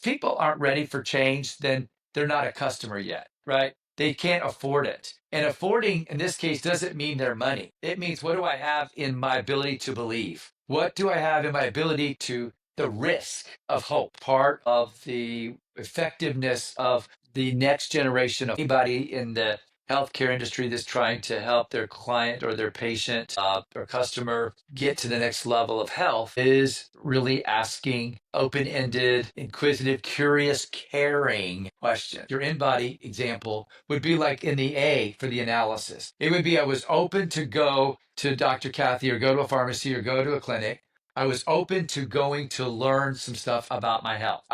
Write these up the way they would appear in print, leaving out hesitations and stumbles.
people aren't ready for change, then they're not a customer yet, right? They can't afford it. And affording in this case doesn't mean their money. It means, what do I have in my ability to believe? What do I have in my ability to the risk of hope? Part of the effectiveness of the next generation of anybody in the healthcare industry that's trying to help their client or their patient or customer get to the next level of health is really asking open-ended, inquisitive, curious, caring questions. Your InBody example would be like in the A for the analysis. It would be, I was open to go to Dr. Kathy or go to a pharmacy or go to a clinic. I was open to going to learn some stuff about my health.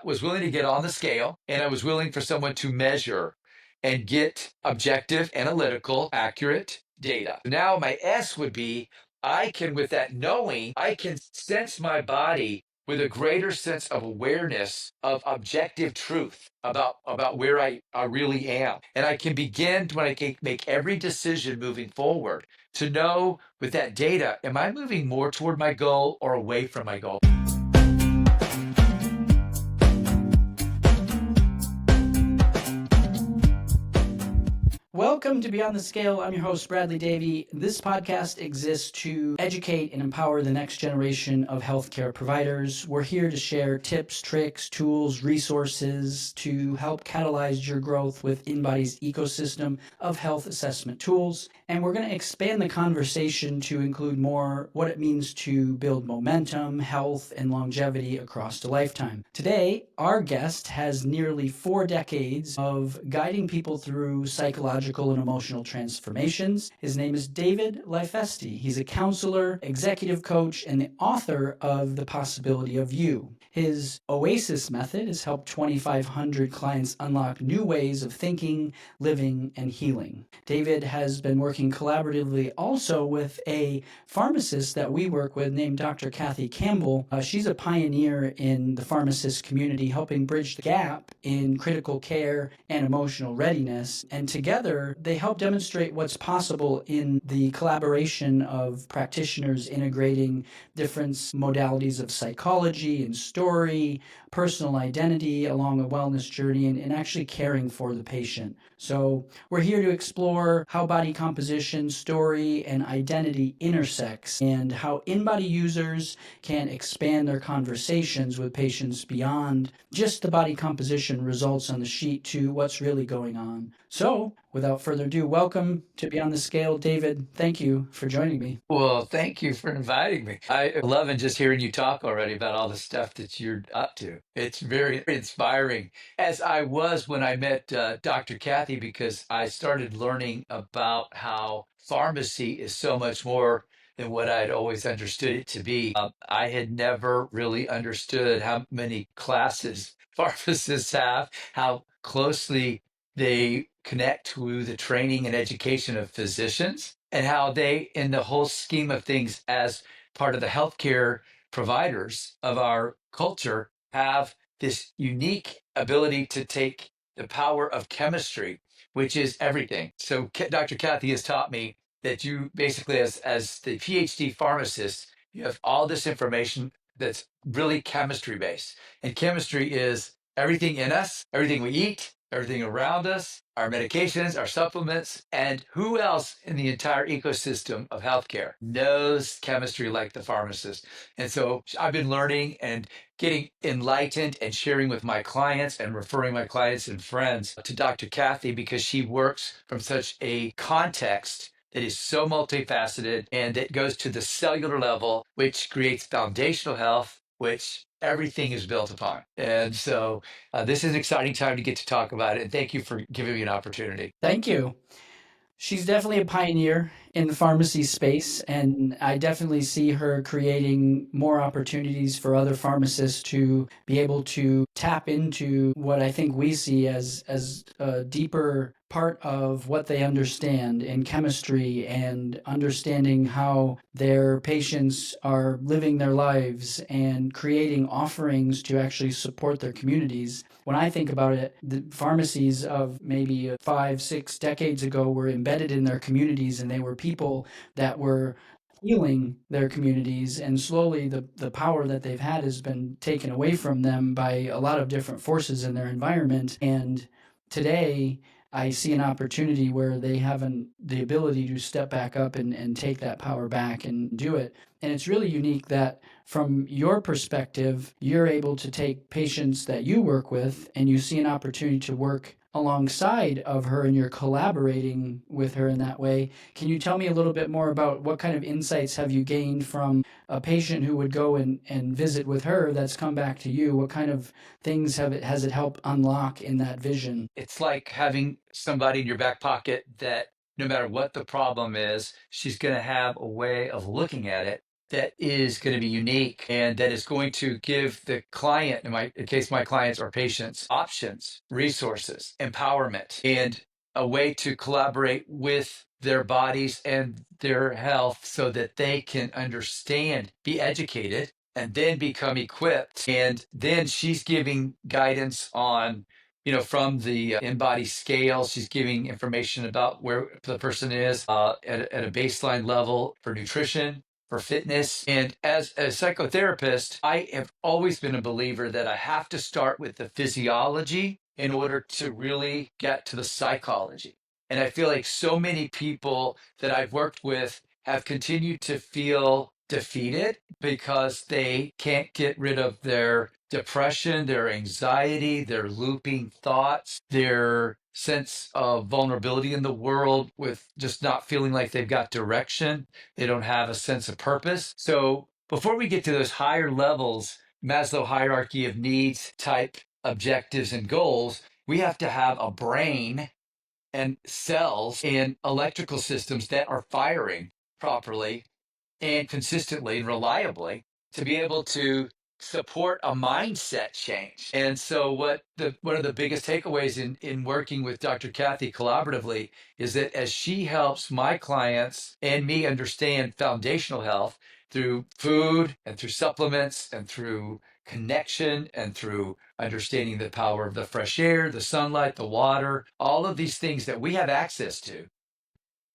Was willing to get on the scale, and I was willing for someone to measure and get objective, analytical, accurate data. Now my S would be, I can, with that knowing, I can sense my body with a greater sense of awareness of objective truth about where I really am. And I can begin, when I can make every decision moving forward, to know with that data, am I moving more toward my goal or away from my goal? Welcome to Beyond the Scale. I'm your host, Bradley Davey. This podcast exists to educate and empower the next generation of healthcare providers. We're here to share tips, tricks, tools, resources to help catalyze your growth with InBody's ecosystem of health assessment tools. And we're going to expand the conversation to include more what it means to build momentum, health, and longevity across a lifetime. Today, our guest has nearly 4 decades of guiding people through psychological and emotional transformations. His name is David Leifeste. He's a counselor, executive coach, and the author of The Possibility of You. His O.A.S.I.S method has helped 2,500 clients unlock new ways of thinking, living, and healing. David has been working collaboratively also with a pharmacist that we work with named Dr. Campbell. She's a pioneer in the pharmacist community, helping bridge the gap in critical care and emotional readiness. And together, they help demonstrate what's possible in the collaboration of practitioners integrating different modalities of psychology and story, personal identity along a wellness journey, and actually caring for the patient. So we're here to explore how body composition, story, and identity intersects, and how InBody users can expand their conversations with patients beyond just the body composition results on the sheet to what's really going on. So without further ado, welcome to Beyond the Scale. David, thank you for joining me. Well, thank you for inviting me. I love just hearing you talk already about all the stuff that you're up to. It's very inspiring, as I was when I met Dr. Kathy, because I started learning about how pharmacy is so much more than what I'd always understood it to be. I had never really understood how many classes pharmacists have, how closely they connect to the training and education of physicians, and how they, in the whole scheme of things, as part of the healthcare providers of our culture, have this unique ability to take the power of chemistry, which is everything. So Dr. Kathy has taught me that you basically, as the PhD pharmacist, you have all this information that's really chemistry based. And chemistry is everything in us, everything we eat, everything around us, our medications, our supplements, and who else in the entire ecosystem of healthcare knows chemistry like the pharmacist? And so I've been learning and getting enlightened and sharing with my clients and referring my clients and friends to Dr. Kathy, because she works from such a context that is so multifaceted and that goes to the cellular level, which creates foundational health, which everything is built upon. And so this is an exciting time to get to talk about it. And thank you for giving me an opportunity. Thank you. She's definitely a pioneer in the pharmacy space, and I definitely see her creating more opportunities for other pharmacists to be able to tap into what I think we see as a deeper part of what they understand in chemistry and understanding how their patients are living their lives and creating offerings to actually support their communities. When I think about it, the pharmacies of maybe 5, 6 decades ago were embedded in their communities, and they were people that were healing their communities, and slowly the power that they've had has been taken away from them by a lot of different forces in their environment. And today I see an opportunity where they have the ability to step back up and take that power back and do it. And it's really unique that from your perspective, you're able to take patients that you work with and you see an opportunity to work alongside of her and you're collaborating with her in that way. Can you tell me a little bit more about what kind of insights have you gained from a patient who would go and visit with her that's come back to you? What kind of things has it helped unlock in that vision? It's like having somebody in your back pocket that no matter what the problem is, she's going to have a way of looking at it that is going to be unique and that is going to give the client, in case my clients or patients, options, resources, empowerment, and a way to collaborate with their bodies and their health so that they can understand, be educated, and then become equipped. And then she's giving guidance on, from the InBody scale. She's giving information about where the person is at a baseline level for nutrition, for fitness. And as a psychotherapist, I have always been a believer that I have to start with the physiology in order to really get to the psychology. And I feel like so many people that I've worked with have continued to feel defeated because they can't get rid of their depression, their anxiety, their looping thoughts, their sense of vulnerability in the world with just not feeling like they've got direction. They don't have a sense of purpose. So before we get to those higher levels, Maslow hierarchy of needs type objectives and goals, we have to have a brain and cells and electrical systems that are firing properly and consistently and reliably to be able to support a mindset change. And so one of the biggest takeaways in working with Dr. Kathy collaboratively is that as she helps my clients and me understand foundational health through food and through supplements and through connection and through understanding the power of the fresh air, the sunlight, the water, all of these things that we have access to,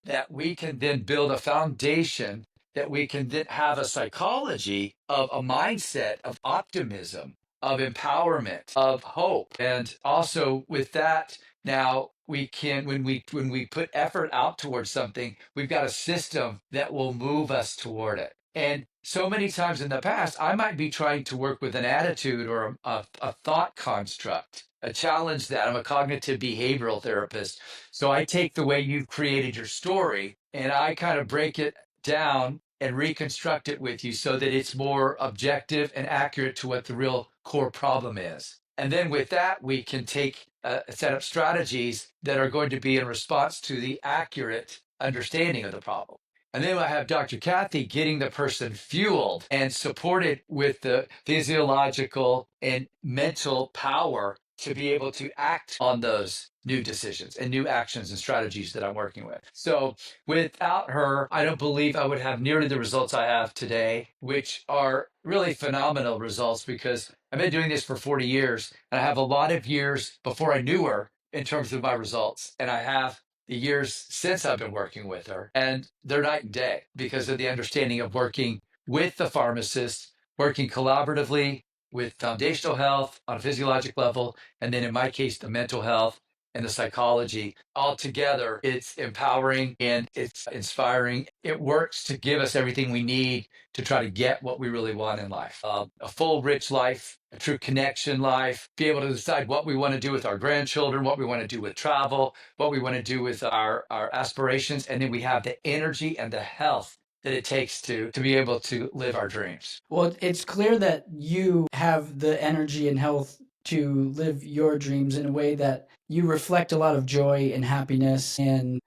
that we can then build a foundation, that we can then have a psychology of a mindset of optimism, of empowerment, of hope. And also with that, now we can, when we put effort out towards something, we've got a system that will move us toward it. And so many times in the past, I might be trying to work with an attitude or a thought construct, a challenge that I'm a cognitive behavioral therapist. So I take the way you've created your story and I kind of break it down and reconstruct it with you so that it's more objective and accurate to what the real core problem is. And then with that, we can set up strategies that are going to be in response to the accurate understanding of the problem. And then I have Dr. Kathy getting the person fueled and supported with the physiological and mental power to be able to act on those new decisions and new actions and strategies that I'm working with. So without her, I don't believe I would have nearly the results I have today, which are really phenomenal results because I've been doing this for 40 years and I have a lot of years before I knew her in terms of my results. And I have the years since I've been working with her, and they're night and day because of the understanding of working with the pharmacist, working collaboratively with foundational health on a physiologic level, and then in my case, the mental health and the psychology all together. It's empowering and it's inspiring. It works to give us everything we need to try to get what we really want in life. A full, rich life, a true connection life, be able to decide what we want to do with our grandchildren, what we want to do with travel, what we want to do with our aspirations. And then we have the energy and the health that it takes to be able to live our dreams. Well, it's clear that you have the energy and health to live your dreams in a way that you reflect a lot of joy and happiness. And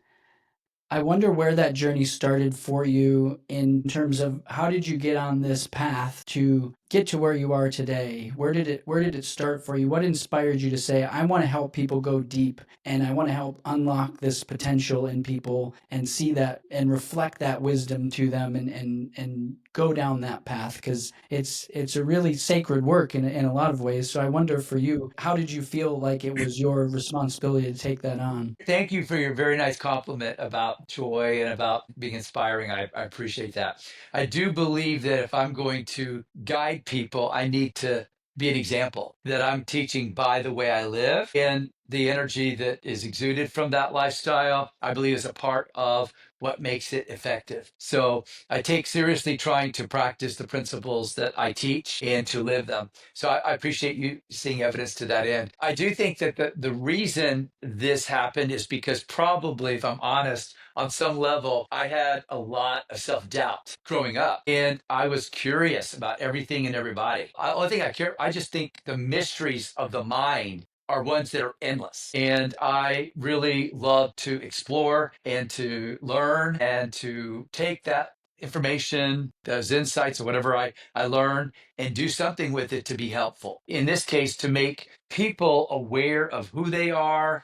I wonder where that journey started for you in terms of how did you get on this path to get to where you are today? Where did it start for you? What inspired you to say, I want to help people go deep and I want to help unlock this potential in people and see that and reflect that wisdom to them and go down that path? Because it's a really sacred work in a lot of ways. So I wonder for you, how did you feel like it was your responsibility to take that on? Thank you for your very nice compliment about joy and about being inspiring. I appreciate that. I do believe that if I'm going to guide people, I need to be an example, that I'm teaching by the way I live, and the energy that is exuded from that lifestyle, I believe, is a part of what makes it effective. So I take seriously trying to practice the principles that I teach and to live them. So I appreciate you seeing evidence to that end. I do think that the reason this happened is because, probably, if I'm honest, on some level, I had a lot of self-doubt growing up, and I was curious about everything and everybody. The only thing I just think the mysteries of the mind are ones that are endless. And I really love to explore and to learn and to take that information, those insights, or whatever I learn, and do something with it to be helpful. In this case, to make people aware of who they are,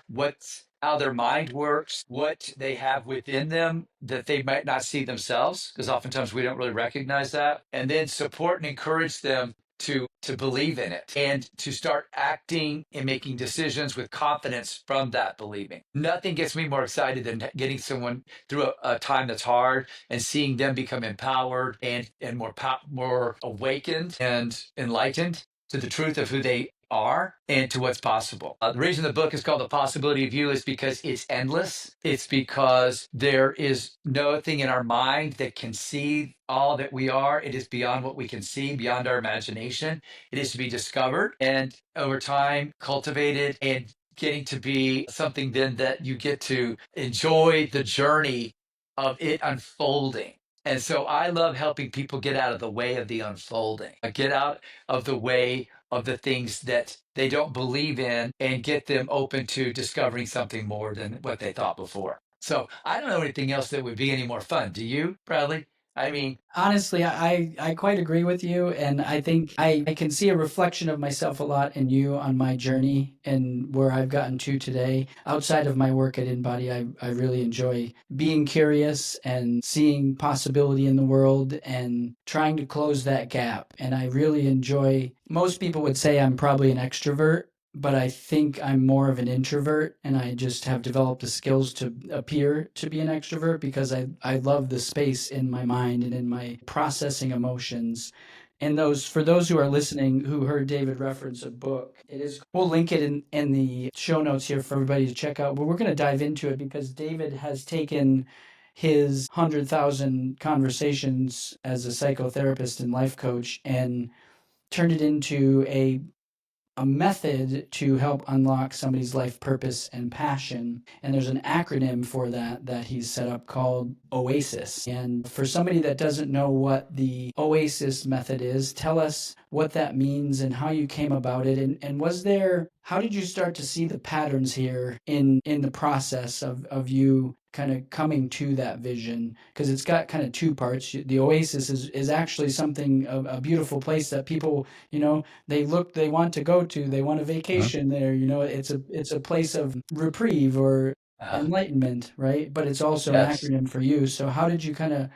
how their mind works, what they have within them that they might not see themselves, because oftentimes we don't really recognize that, and then support and encourage them to believe in it and to start acting and making decisions with confidence from that believing. Nothing gets me more excited than getting someone through a time that's hard and seeing them become empowered and more awakened and enlightened to the truth of who they are and to what's possible. The reason the book is called The Possibility of You is because it's endless. It's because there is nothing in our mind that can see all that we are. It is beyond what we can see, beyond our imagination. It is to be discovered and over time cultivated and getting to be something then that you get to enjoy the journey of it unfolding. And so I love helping people get out of the way of the unfolding, get out of the way of the things that they don't believe in and get them open to discovering something more than what they thought before. So I don't know anything else that would be any more fun. Do you, Bradley? I mean, Honestly, I quite agree with you, and I think I can see a reflection of myself a lot in you on my journey and where I've gotten to today. Outside of my work at InBody, I really enjoy being curious and seeing possibility in the world and trying to close that gap. And I really enjoy, most people would say I'm probably an extrovert, but I think I'm more of an introvert, and I just have developed the skills to appear to be an extrovert because I love the space in my mind and in my processing emotions. And those for those who are listening who heard David reference a book, we'll link it in the show notes here for everybody to check out. But we're going to dive into it because David has taken his 100,000 conversations as a psychotherapist and life coach and turned it into a method to help unlock somebody's life purpose and passion. And there's an acronym for that he's set up called O.A.S.I.S. And for somebody that doesn't know what the O.A.S.I.S method is, tell us what that means and how you came about it. And how did you start to see the patterns here in the process of you kind of coming to that vision? Because it's got kind of two parts. The Oasis is actually something, a beautiful place that people, they want to go to, they want a vacation there. It's a place of reprieve or uh, enlightenment, right? But it's also an yes. acronym for you. So how did you kind of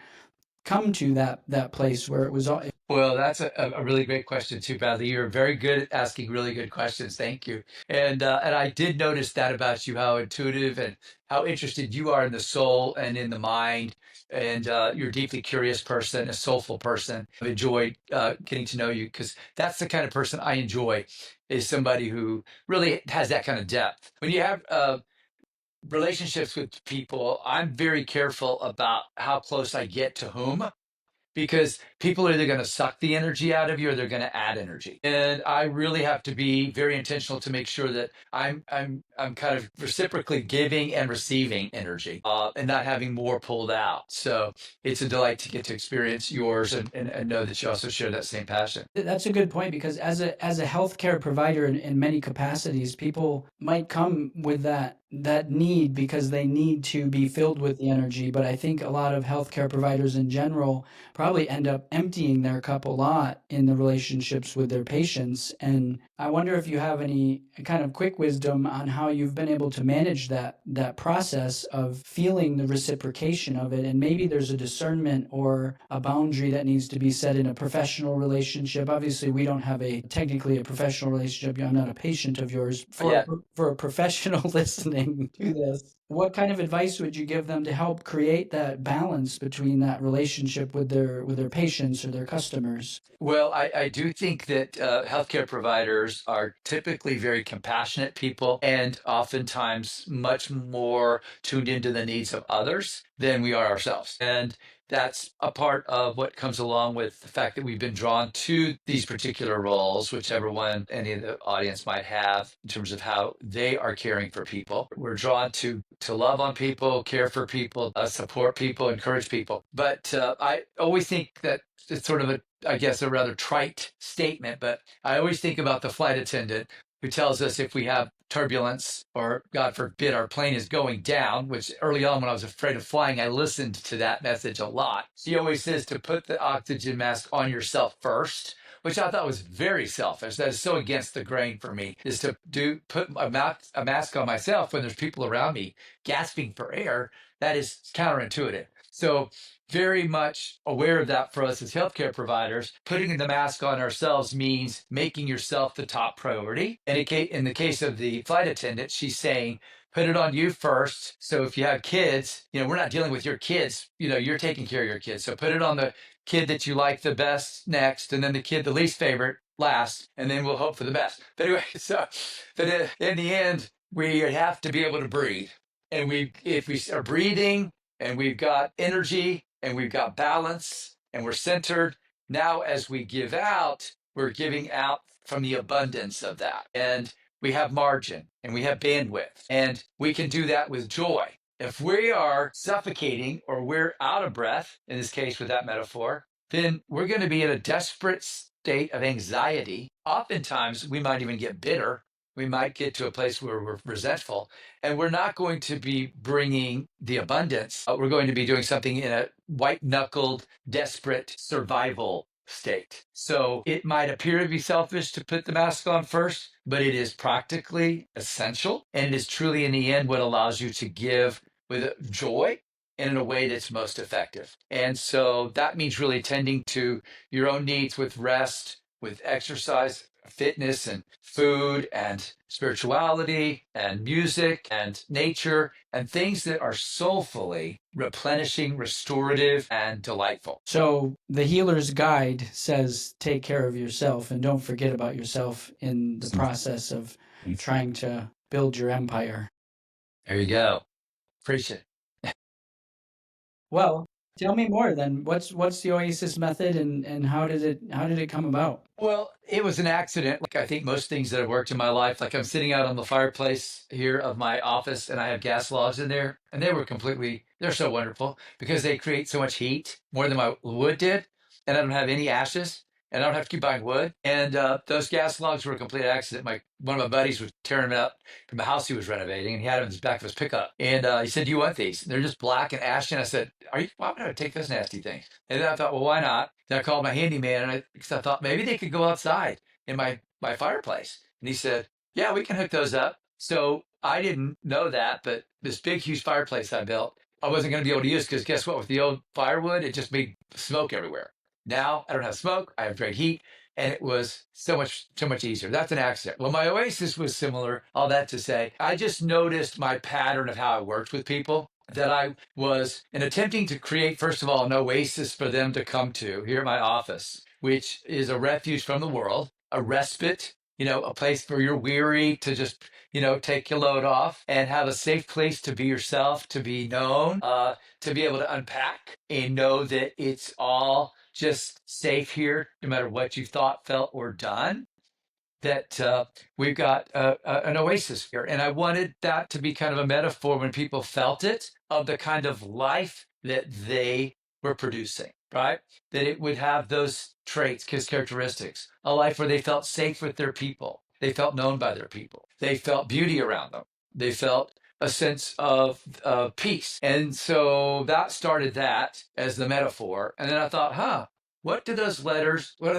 come to that place where it was all? Well, that's a really great question too, Bradley. You're very good at asking really good questions. Thank you. And I did notice that about you, how intuitive and how interested you are in the soul and in the mind. And you're a deeply curious person, a soulful person. I've enjoyed getting to know you because that's the kind of person I enjoy, is somebody who really has that kind of depth. When you have relationships with people, I'm very careful about how close I get to whom, because people are either going to suck the energy out of you or they're going to add energy. And I really have to be very intentional to make sure that I'm kind of reciprocally giving and receiving energy, and not having more pulled out. So it's a delight to get to experience yours and know that you also share that same passion. That's a good point because as a healthcare provider in many capacities, people might come with that need because they need to be filled with the energy. But I think a lot of healthcare providers in general probably end up emptying their cup a lot in the relationships with their patients. And I wonder if you have any kind of quick wisdom on how you've been able to manage that process of feeling the reciprocation of it. And maybe there's a discernment or a boundary that needs to be set in a professional relationship. Obviously, we don't have technically a professional relationship. I'm not a patient of yours. For a professional listening to this, what kind of advice would you give them to help create that balance between that relationship with their patients or their customers? Well, I do think that healthcare providers are typically very compassionate people and oftentimes much more tuned into the needs of others than we are ourselves. And that's a part of what comes along with the fact that we've been drawn to these particular roles, whichever one any of the audience might have in terms of how they are caring for people. We're drawn to love on people, care for people, support people, encourage people. But I always think that it's sort of I guess, a rather trite statement, but I always think about the flight attendant who tells us if we have turbulence or, God forbid, our plane is going down, which early on when I was afraid of flying, I listened to that message a lot. She always says to put the oxygen mask on yourself first, which I thought was very selfish. That is so against the grain for me, is to put a mask on myself when there's people around me gasping for air. That is counterintuitive. So very much aware of that for us as healthcare providers. Putting the mask on ourselves means making yourself the top priority. And in the case of the flight attendant, she's saying, put it on you first. So if you have kids, we're not dealing with your kids, you're taking care of your kids. So put it on the kid that you like the best next, and then the kid, the least favorite, last, and then we'll hope for the best. But anyway, but in the end, we have to be able to breathe. And if we are breathing and we've got energy, and we've got balance and we're centered. Now, as we give out, we're giving out from the abundance of that. And we have margin and we have bandwidth, and we can do that with joy. If we are suffocating or we're out of breath, in this case with that metaphor, then we're going to be in a desperate state of anxiety. Oftentimes, we might even get bitter. We might get to a place where we're resentful, and we're not going to be bringing the abundance. We're going to be doing something in a white-knuckled, desperate survival state. So it might appear to be selfish to put the mask on first, but it is practically essential. And it is truly, in the end, what allows you to give with joy and in a way that's most effective. And so that means really tending to your own needs with rest, with exercise, fitness and food and spirituality and music and nature and things that are soulfully replenishing, restorative, and delightful. So the healer's guide says, take care of yourself and don't forget about yourself in the process of trying to build your empire. There you go. Preach it. Well, tell me more then. What's the O.A.S.I.S method and how did it come about? Well, it was an accident. Like I think most things that have worked in my life, like I'm sitting out on the fireplace here of my office and I have gas logs in there, and they're so wonderful because they create so much heat, more than my wood did. And I don't have any ashes and I don't have to keep buying wood. And those gas logs were a complete accident. One of my buddies was tearing them up from a house he was renovating, and he had them in the back of his pickup. And he said, "Do you want these?" And they're just black and ashy. And I said, why would I take those nasty things? And then I thought, well, why not? Then I called my handyman, because I thought maybe they could go outside in my fireplace. And he said, "Yeah, we can hook those up." So I didn't know that, but this big, huge fireplace I built, I wasn't going to be able to use, because guess what? With the old firewood, it just made smoke everywhere. Now I don't have smoke. I have great heat. And it was so much easier. That's an accident. Well, my O.A.S.I.S was similar. All that to say, I just noticed my pattern of how I worked with people, that I was in attempting to create, first of all, an oasis for them to come to here at my office, which is a refuge from the world, a respite, a place where you're weary to just, take your load off and have a safe place to be yourself, to be known, to be able to unpack and know that it's all just safe here, no matter what you thought, felt, or done, that we've got an oasis here. And I wanted that to be kind of a metaphor when people felt it, of the kind of life that they were producing, right? That it would have those traits, characteristics, a life where they felt safe with their people. They felt known by their people. They felt beauty around them. They felt a sense of peace. And so that started that as the metaphor. And then I thought, what do those letters, what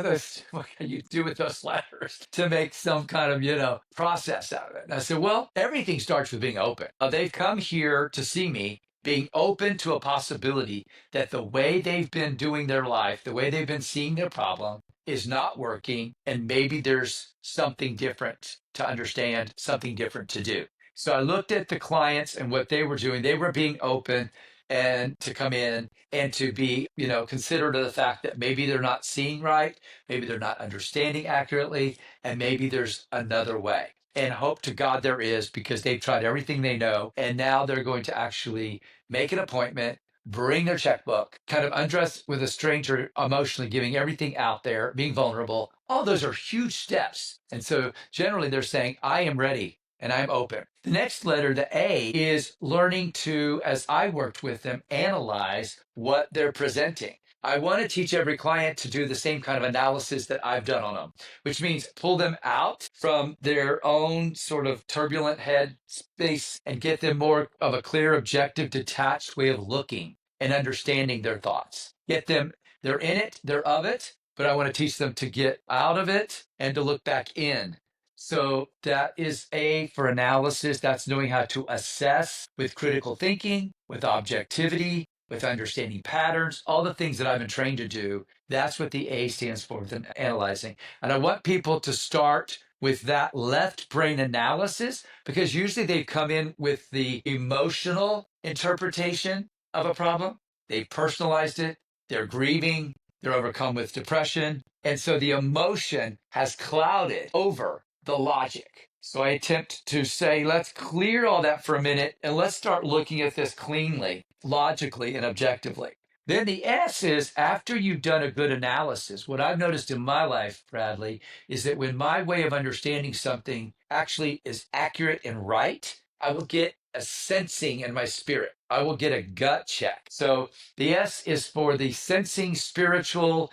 can you do with those letters to make some kind of, process out of it? And I said, well, everything starts with being open. They've come here to see me, being open to a possibility that the way they've been doing their life, the way they've been seeing their problem is not working. And maybe there's something different to understand, something different to do. So I looked at the clients and what they were doing. They were being open and to come in and to be, considerate of the fact that maybe they're not seeing right, maybe they're not understanding accurately, and maybe there's another way. And hope to God there is, because they've tried everything they know. And now they're going to actually make an appointment, bring their checkbook, kind of undress with a stranger, emotionally giving everything out there, being vulnerable. All those are huge steps. And so generally they're saying, I am ready and I'm open. The next letter, the A, is learning to, as I worked with them, analyze what they're presenting. I want to teach every client to do the same kind of analysis that I've done on them, which means pull them out from their own sort of turbulent head space and get them more of a clear, objective, detached way of looking and understanding their thoughts. Get them, they're in it, they're of it, but I want to teach them to get out of it and to look back in. So that is A for analysis. That's knowing how to assess with critical thinking, with objectivity, with understanding patterns, all the things that I've been trained to do. That's what the A stands for, with analyzing. And I want people to start with that left brain analysis, because usually they come in with the emotional interpretation of a problem. They personalized it. They're grieving. They're overcome with depression. And so the emotion has clouded over the logic. So I attempt to say, let's clear all that for a minute and let's start looking at this cleanly, logically, and objectively. Then the S is, after you've done a good analysis, what I've noticed in my life, Bradley, is that when my way of understanding something actually is accurate and right, I will get a sensing in my spirit. I will get a gut check. So the S is for the sensing, spiritual,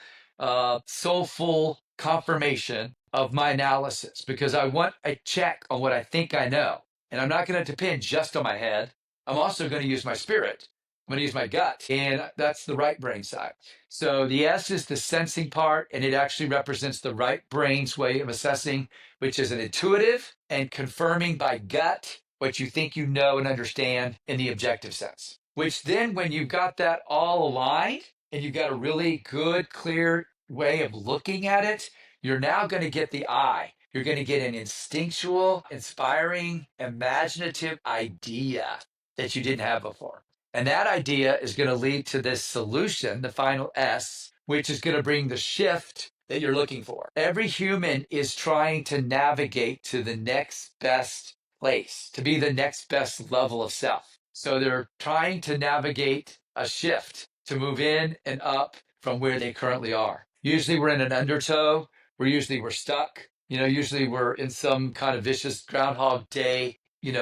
soulful confirmation of my analysis, because I want a check on what I think I know. And I'm not going to depend just on my head. I'm also going to use my spirit. I'm going to use my gut. And that's the right brain side. So the S is the sensing part, and it actually represents the right brain's way of assessing, which is an intuitive and confirming by gut what you think you know and understand in the objective sense. Which then, when you've got that all aligned and you've got a really good, clear way of looking at it, you're now going to get the I. You're going to get an instinctual, inspiring, imaginative idea that you didn't have before. And that idea is going to lead to this solution, the final S, which is going to bring the shift that you're looking for. Every human is trying to navigate to the next best place, to be the next best level of self. So they're trying to navigate a shift to move in and up from where they currently are. Usually we're in an undertow. We're stuck. Usually we're in some kind of vicious Groundhog Day,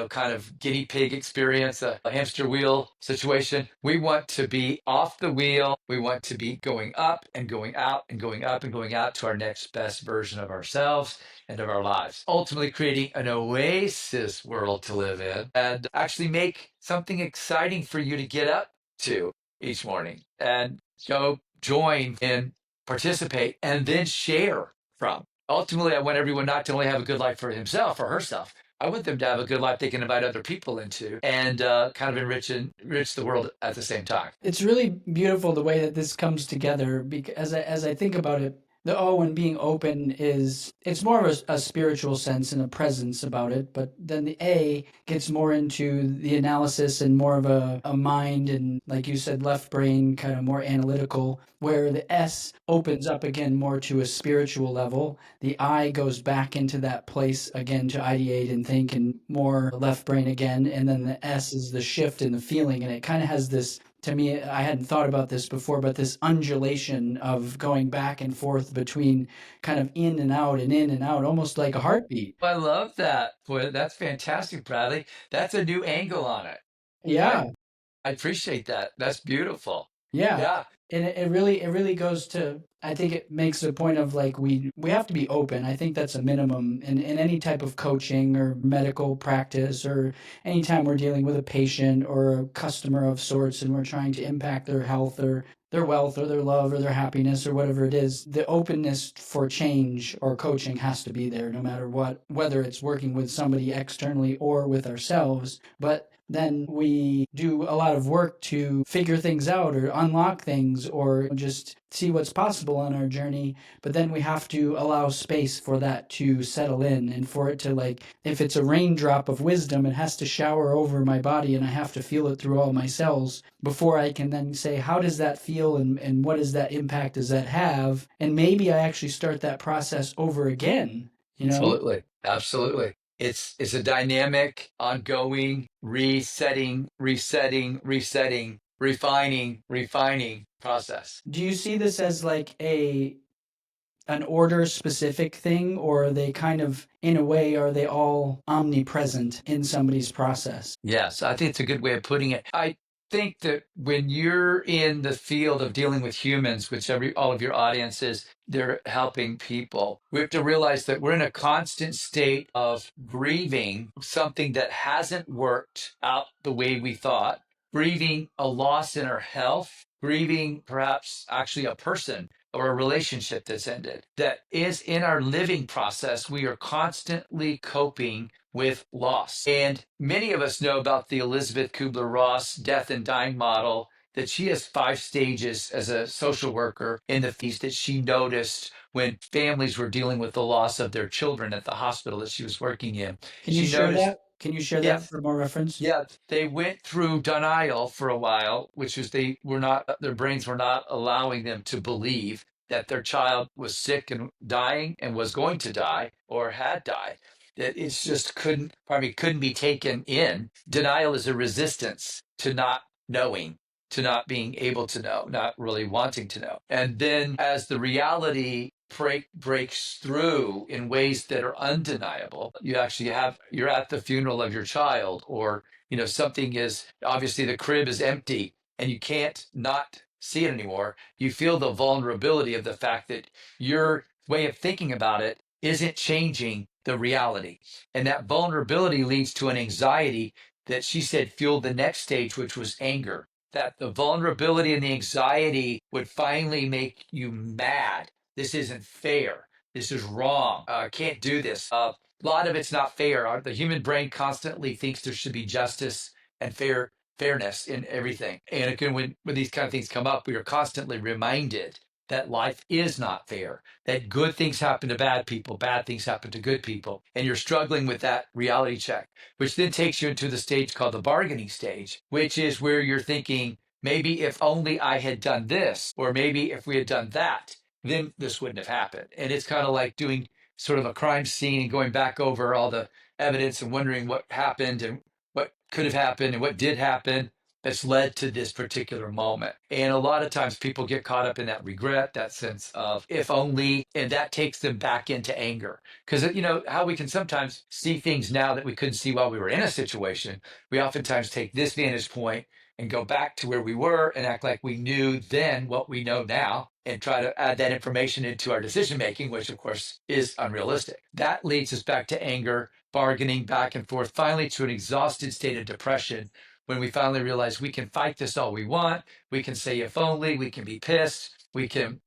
kind of guinea pig experience, a hamster wheel situation. We want to be off the wheel. We want to be going up and going out and going up and going out to our next best version of ourselves and of our lives. Ultimately creating an oasis world to live in and actually make something exciting for you to get up to each morning and go join and participate and then share from. Ultimately, I want everyone not to only have a good life for himself or herself. I want them to have a good life they can invite other people into and kind of enrich the world at the same time. It's really beautiful the way that this comes together, because as I think about it, the O and being open it's more of a spiritual sense and a presence about it, but then the A gets more into the analysis and more of a mind and, like you said, left brain, kind of more analytical, where the S opens up again more to a spiritual level. The I goes back into that place again to ideate and think, and more left brain again, and then the S is the shift in the feeling, and it kind of has this, to me, I hadn't thought about this before, but this undulation of going back and forth between kind of in and out, almost like a heartbeat. I love that. Boy, that's fantastic, Bradley. That's a new angle on it. Yeah. I appreciate that. That's beautiful. Yeah. Yeah. And it really goes to, I think it makes a point of like we have to be open. I think that's a minimum in any type of coaching or medical practice, or anytime we're dealing with a patient or a customer of sorts and we're trying to impact their health or their wealth or their love or their happiness or whatever it is. The openness for change or coaching has to be there no matter what, whether it's working with somebody externally or with ourselves. But then we do a lot of work to figure things out or unlock things or just see what's possible on our journey. But then we have to allow space for that to settle in and for it to, like, if it's a raindrop of wisdom, it has to shower over my body and I have to feel it through all my cells before I can then say, how does that feel and what is that impact does that have? And maybe I actually start that process over again, you know? Absolutely. Absolutely. It's a dynamic, ongoing, resetting, refining process. Do you see this as like an order specific thing, or are they kind of, in a way, are they all omnipresent in somebody's process? Yes, I think it's a good way of putting it. I think that when you're in the field of dealing with humans, which all of your audiences, they're helping people. We have to realize that we're in a constant state of grieving something that hasn't worked out the way we thought, grieving a loss in our health, grieving perhaps actually a person or a relationship that's ended. That is in our living process. We are constantly coping with loss. And many of us know about the Elizabeth Kubler-Ross death and dying model, that she has 5 stages as a social worker in the feast that she noticed when families were dealing with the loss of their children at the hospital that she was working in. Can you She share noticed, that? Can you share yeah, that for more reference? yeah, they went through denial for a while, which is their brains were not allowing them to believe that their child was sick and dying and was going to die or had died. That it's just couldn't be taken in. Denial is a resistance to not knowing, to not being able to know, not really wanting to know. And then as the reality breaks through in ways that are undeniable, you're at the funeral of your child, or something is obviously, the crib is empty and you can't not see it anymore. You feel the vulnerability of the fact that your way of thinking about it isn't changing the reality. And that vulnerability leads to an anxiety that she said fueled the next stage, which was anger. That the vulnerability and the anxiety would finally make you mad. This isn't fair. This is wrong. I can't do this. A lot of it's not fair. The human brain constantly thinks there should be justice and fairness in everything. And again, when these kind of things come up, we are constantly reminded that life is not fair, that good things happen to bad people, bad things happen to good people. And you're struggling with that reality check, which then takes you into the stage called the bargaining stage, which is where you're thinking, maybe if only I had done this, or maybe if we had done that, then this wouldn't have happened. And it's kind of like doing sort of a crime scene and going back over all the evidence and wondering what happened and what could have happened and what did happen that's led to this particular moment. And a lot of times people get caught up in that regret, that sense of if only, and that takes them back into anger. Because how we can sometimes see things now that we couldn't see while we were in a situation. We oftentimes take this vantage point and go back to where we were and act like we knew then what we know now and try to add that information into our decision making, which of course is unrealistic. That leads us back to anger, bargaining back and forth, finally to an exhausted state of depression, when we finally realize we can fight this all we want. We can say if only, we can be pissed, we can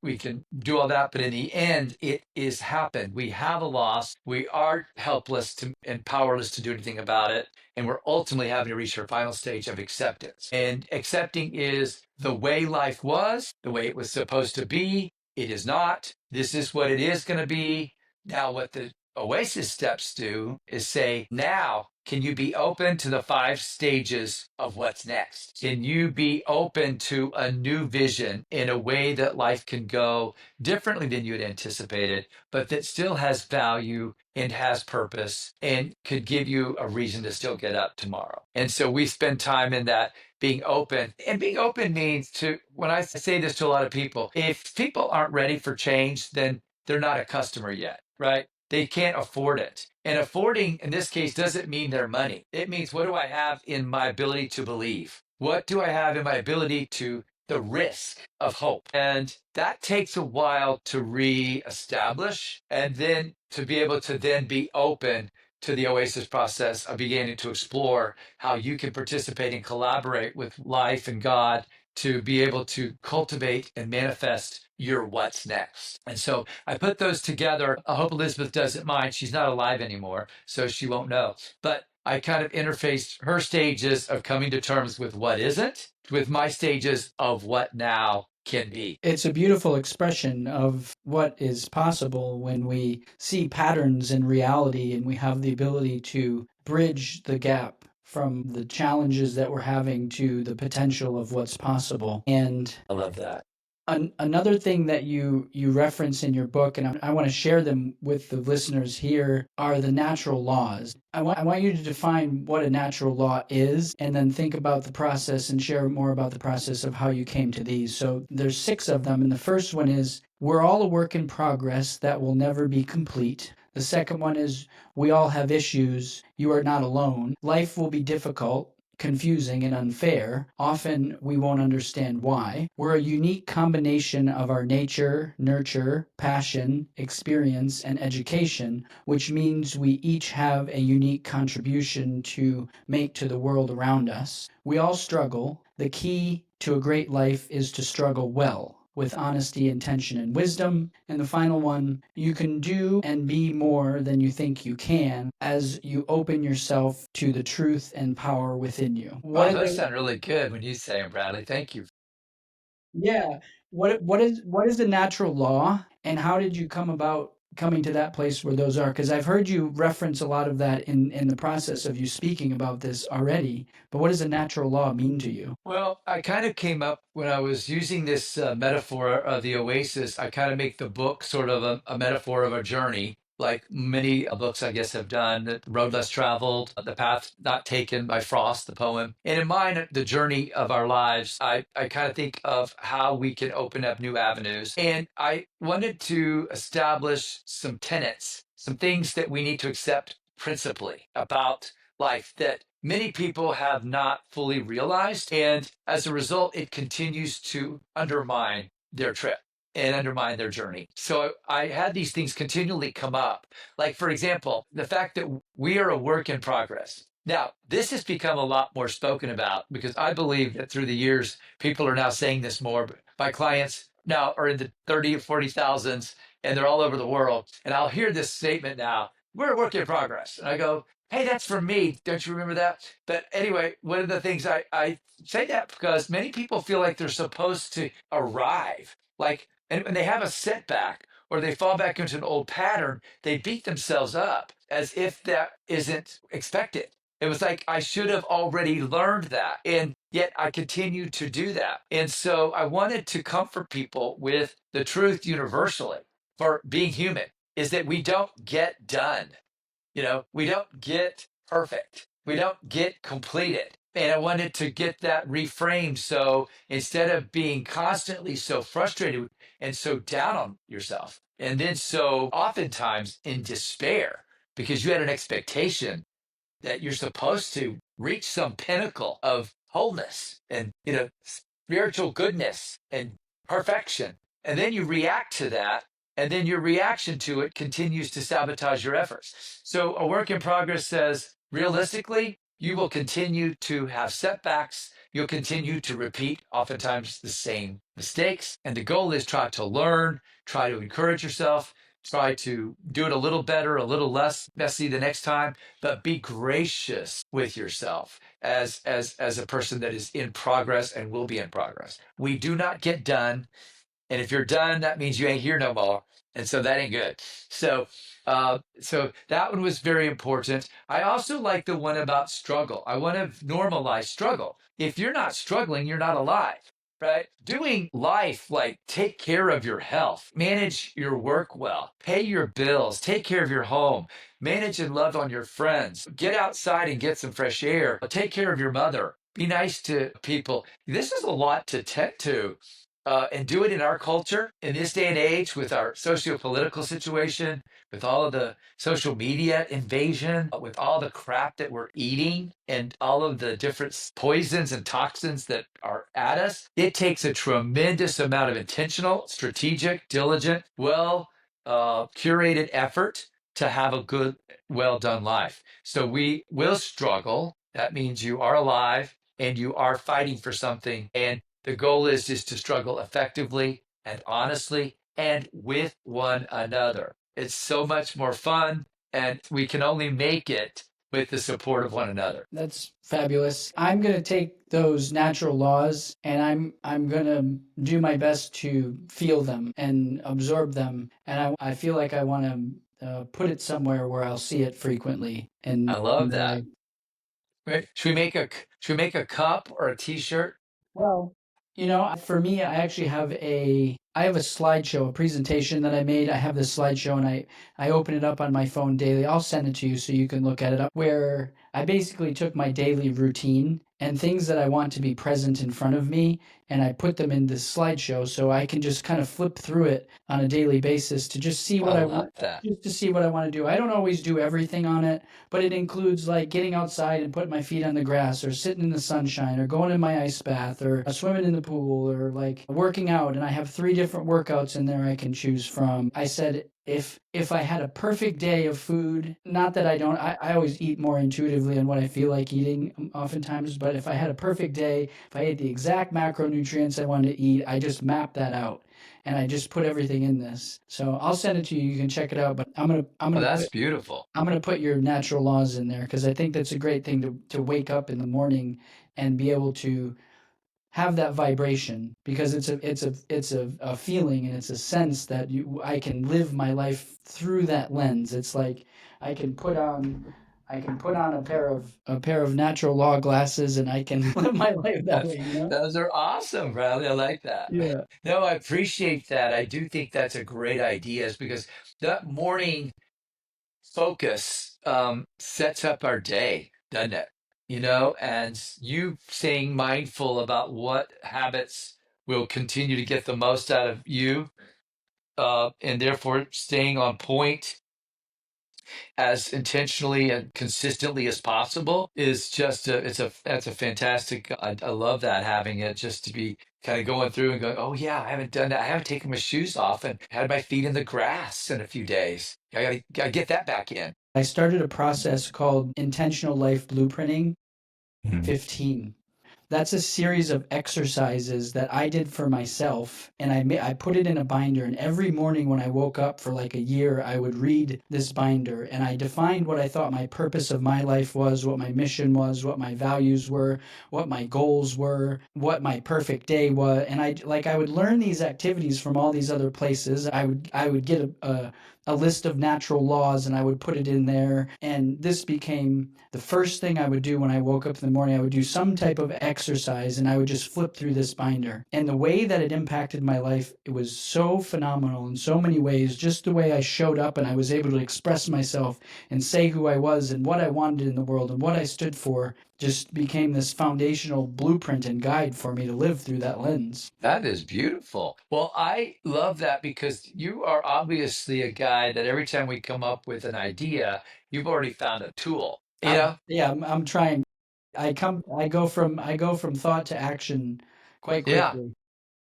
do all that, but in the end, it is happened. We have a loss. We are helpless and powerless to do anything about it. And we're ultimately having to reach our final stage of acceptance. And accepting is the way life was, the way it was supposed to be. It is not. This is what it is going to be. Now, what the O.A.S.I.S steps do is say, now, can you be open to the 5 stages of what's next? Can you be open to a new vision in a way that life can go differently than you had anticipated, but that still has value and has purpose and could give you a reason to still get up tomorrow? And so we spend time in that being open. And being open means when I say this to a lot of people, if people aren't ready for change, then they're not a customer yet, right? They can't afford it. And affording, in this case, doesn't mean their money. It means, what do I have in my ability to believe? What do I have in my ability to the risk of hope. And that takes a while to reestablish, and then to be able to then be open to the O.A.S.I.S process of beginning to explore how you can participate and collaborate with life and God to be able to cultivate and manifest your what's next. And so I put those together. I hope Elizabeth doesn't mind. She's not alive anymore, so she won't know. But I kind of interfaced her stages of coming to terms with what isn't with my stages of what now can be. It's a beautiful expression of what is possible when we see patterns in reality and we have the ability to bridge the gap from the challenges that we're having to the potential of what's possible. And I love that. another thing that you reference in your book, and I want to share them with the listeners here, are the natural laws. I want you to define what a natural law is, and then think about the process and share more about the process of how you came to these. So there's 6 of them, and the first one is, we're all a work in progress that will never be complete. The second one is, we all have issues. You are not alone. Life will be difficult, confusing, and unfair. Often we won't understand why. We're a unique combination of our nature, nurture, passion, experience, and education, which means we each have a unique contribution to make to the world around us. We all struggle. The key to a great life is to struggle well, with honesty, intention, and wisdom. And the final one, you can do and be more than you think you can as you open yourself to the truth and power within you. Wow, those sound really good when you say them, Bradley. Thank you. Yeah. What is the natural law, and how did you come about coming to that place where those are? Because I've heard you reference a lot of that in the process of you speaking about this already. But what does a natural law mean to you? Well, I kind of came up when I was using this metaphor of the oasis. I kind of make the book sort of a metaphor of a journey, like many books, I guess, have done. The Road Less Traveled, The Path Not Taken by Frost, the poem. And in mine, the journey of our lives, I kind of think of how we can open up new avenues. And I wanted to establish some tenets, some things that we need to accept principally about life that many people have not fully realized. And as a result, it continues to undermine their trip and undermine their journey. So I had these things continually come up. Like, for example, the fact that we are a work in progress. Now, this has become a lot more spoken about because I believe that through the years, people are now saying this more. My clients now are in the 30 or 40 thousands and they're all over the world. And I'll hear this statement now, we're a work in progress. And I go, hey, that's for me. Don't you remember that? But anyway, one of the things I say that because many people feel like they're supposed to arrive, like, and when they have a setback or they fall back into an old pattern, they beat themselves up as if that isn't expected. It was like, I should have already learned that. And yet I continue to do that. And so I wanted to comfort people with the truth universally for being human is that we don't get done. We don't get perfect. We don't get completed. And I wanted to get that reframed. So instead of being constantly so frustrated and so down on yourself, and then so oftentimes in despair because you had an expectation that you're supposed to reach some pinnacle of wholeness and spiritual goodness and perfection, and then you react to that, and then your reaction to it continues to sabotage your efforts. So a work in progress says realistically you will continue to have setbacks, you'll continue to repeat oftentimes the same mistakes, and the goal is try to learn, try to encourage yourself, try to do it a little better, a little less messy the next time, but be gracious with yourself as a person that is in progress and will be in progress. We do not get done. And if you're done, that means you ain't here no more. And so that ain't good. So that one was very important. I also like the one about struggle. I want to normalize struggle. If you're not struggling, you're not alive. Right? Doing life like take care of your health, manage your work well, pay your bills, take care of your home, manage and love on your friends, get outside and get some fresh air, take care of your mother, be nice to people. This is a lot to tend to. and do it in our culture in this day and age with our socio-political situation, with all of the social media invasion, with all the crap that we're eating and all of the different poisons and toxins that are at us. It takes a tremendous amount of intentional, strategic, diligent, well curated effort to have a good, well done life. So we will struggle. That means you are alive and you are fighting for something. And the goal is just to struggle effectively and honestly and with one another. It's so much more fun, and we can only make it with the support of one another. That's fabulous. I'm going to take those natural laws and I'm going to do my best to feel them and absorb them. And I feel like I want to put it somewhere where I'll see it frequently in I love my that. life. Right? Should we make a cup or a t-shirt? Well, for me, I have a slideshow, a presentation that I made. I have this slideshow and I open it up on my phone daily. I'll send it to you so you can look at it up where I basically took my daily routine and things that I want to be present in front of me and I put them in this slideshow so I can just kind of flip through it on a daily basis to just see I what I love want. that. Just to see what I want to do. I don't always do everything on it, but it includes like getting outside and putting my feet on the grass or sitting in the sunshine or going in my ice bath or swimming in the pool or like working out. And I have 3 different workouts in there I can choose from. I said, if I had a perfect day of food, not that I don't, I always eat more intuitively on what I feel like eating oftentimes, but if I had a perfect day, if I ate the exact macronutrients I wanted to eat, I just map that out and I just put everything in this. So I'll send it to you. You can check it out. But Oh, that's beautiful. I'm gonna put your natural laws in there because I think that's a great thing to wake up in the morning and be able to have that vibration because it's a feeling and it's a sense that I can live my life through that lens. It's like I can put on a pair of natural law glasses and I can live my life that That's, way, you know? those are awesome, Bradley. I like that. Yeah. No, I appreciate that. I do think that's a great idea, is because that morning focus sets up our day, doesn't it? And you staying mindful about what habits will continue to get the most out of you, and therefore staying on point as intentionally and consistently as possible is just that's a fantastic. I love that, having it just to be kind of going through and going, oh yeah, I haven't done that. I haven't taken my shoes off and had my feet in the grass in a few days. I gotta get that back in. I started a process called intentional life blueprinting Mhm. 15. That's a series of exercises that I did for myself, and I put it in a binder. And every morning when I woke up for like a year, I would read this binder, and I defined what I thought my purpose of my life was, what my mission was, what my values were, what my goals were, what my perfect day was. And I would learn these activities from all these other places. I would get a list of natural laws and I would put it in there. And this became the first thing I would do when I woke up in the morning. I would do some type of exercise and I would just flip through this binder. And the way that it impacted my life, it was so phenomenal in so many ways. Just the way I showed up and I was able to express myself and say who I was and what I wanted in the world and what I stood for just became this foundational blueprint and guide for me to live through that lens. That is beautiful. Well, I love that because you are obviously a guy that every time we come up with an idea, you've already found a tool. Yeah, I'm trying. I go from thought to action quite Yeah. quickly.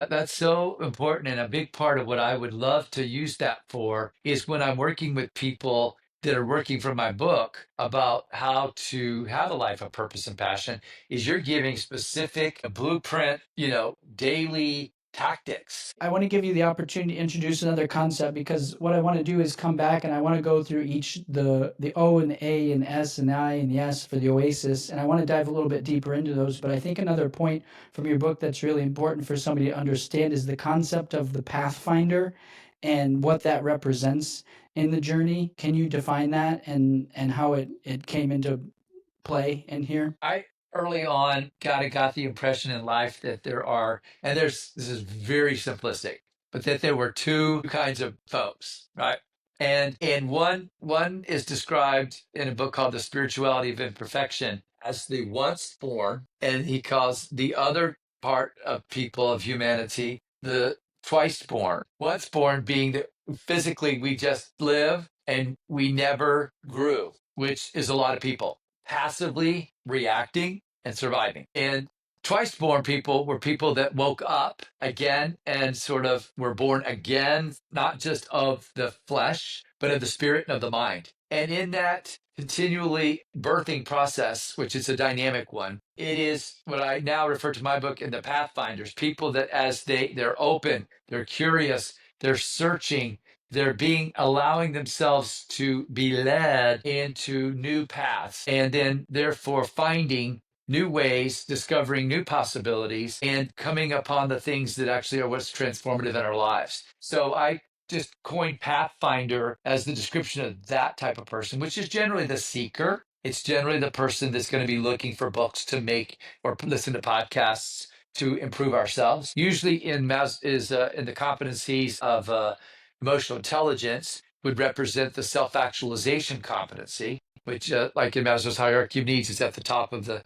That's so important. And a big part of what I would love to use that for is when I'm working with people that are working from my book about how to have a life of purpose and passion, is you're giving specific blueprint, daily tactics. I want to give you the opportunity to introduce another concept because what I want to do is come back and I want to go through each the O and the A and S and the I and the S for the O.A.S.I.S. and I want to dive a little bit deeper into those. But I think another point from your book that's really important for somebody to understand is the concept of the pathfinder and what that represents in the journey. Can you define that and how it came into play in here? I early on got the impression in life that this is very simplistic, but that there were two kinds of folks, right? And one is described in a book called The Spirituality of Imperfection as the once born, and he calls the other part of people, of humanity, the twice born. Once born being that physically we just live and we never grew, which is a lot of people passively reacting and surviving. And twice born people were people that woke up again and sort of were born again, not just of the flesh, but of the spirit and of the mind. And in that continually birthing process, which is a dynamic one, it is what I now refer to my book in the Pathfinders, people that as they're open, they're curious, they're searching, they're being allowing themselves to be led into new paths and then therefore finding new ways, discovering new possibilities, and coming upon the things that actually are what's transformative in our lives. So I just coined Pathfinder as the description of that type of person, which is generally the seeker. It's generally the person that's going to be looking for books to make or listen to podcasts to improve ourselves. Usually in in the competencies of emotional intelligence would represent the self-actualization competency, which, like in Maslow's hierarchy of needs, is at the top of the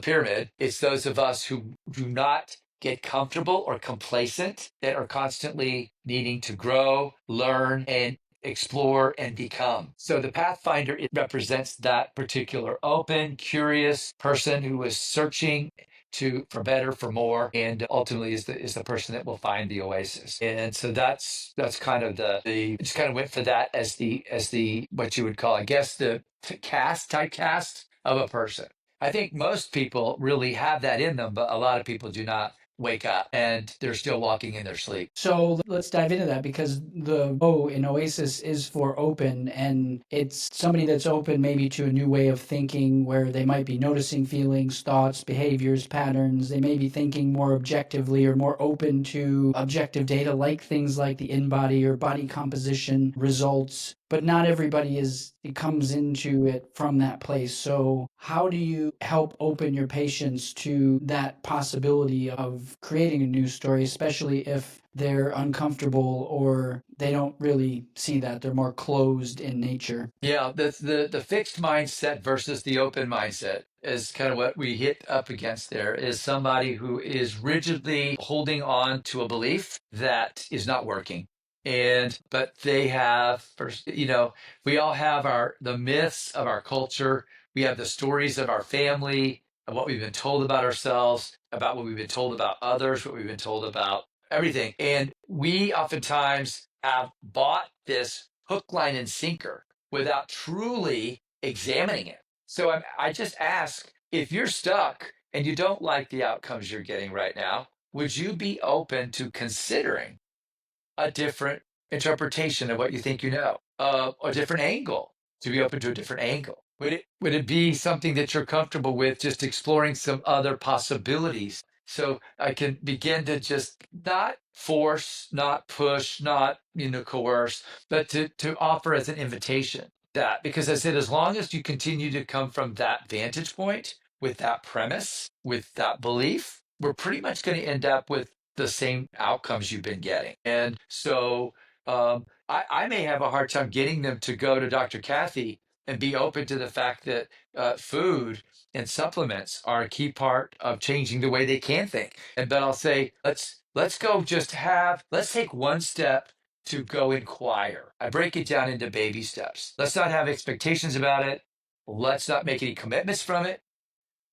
pyramid. It's those of us who do not get comfortable or complacent, that are constantly needing to grow, learn, and explore and become. So the Pathfinder, it represents that particular open, curious person who is searching for better, for more, and ultimately is the person that will find the oasis. And so that's kind of the just kind of went for that as the what you would call, I guess, the typecast of a person. I think most people really have that in them, but a lot of people do not wake up and they're still walking in their sleep. So let's dive into that, because the O in Oasis is for open, and it's somebody that's open maybe to a new way of thinking where they might be noticing feelings, thoughts, behaviors, patterns. They may be thinking more objectively or more open to objective data like things like the InBody or body composition results. But not everybody comes into it from that place. So how do you help open your patients to that possibility of creating a news story, especially if they're uncomfortable or they don't really see that, they're more closed in nature? Yeah, the fixed mindset versus the open mindset is kind of what we hit up against. There is somebody who is rigidly holding on to a belief that is not working. But they have, we all have the myths of our culture. We have the stories of our family, of what we've been told about ourselves, about what we've been told about others, what we've been told about everything. And we oftentimes have bought this hook, line, and sinker without truly examining it. So I just ask, if you're stuck and you don't like the outcomes you're getting right now, would you be open to considering a different interpretation of what you think you know, a different angle, to be open to a different angle? Would it be something that you're comfortable with, just exploring some other possibilities? So I can begin to just not force, not push, not coerce, but to offer as an invitation. That, because I said, as long as you continue to come from that vantage point, with that premise, with that belief, we're pretty much going to end up with the same outcomes you've been getting. And so I may have a hard time getting them to go to Dr. Kathy and be open to the fact that food and supplements are a key part of changing the way they can think. But I'll say, let's go let's take one step to go inquire. I break it down into baby steps. Let's not have expectations about it. Let's not make any commitments from it.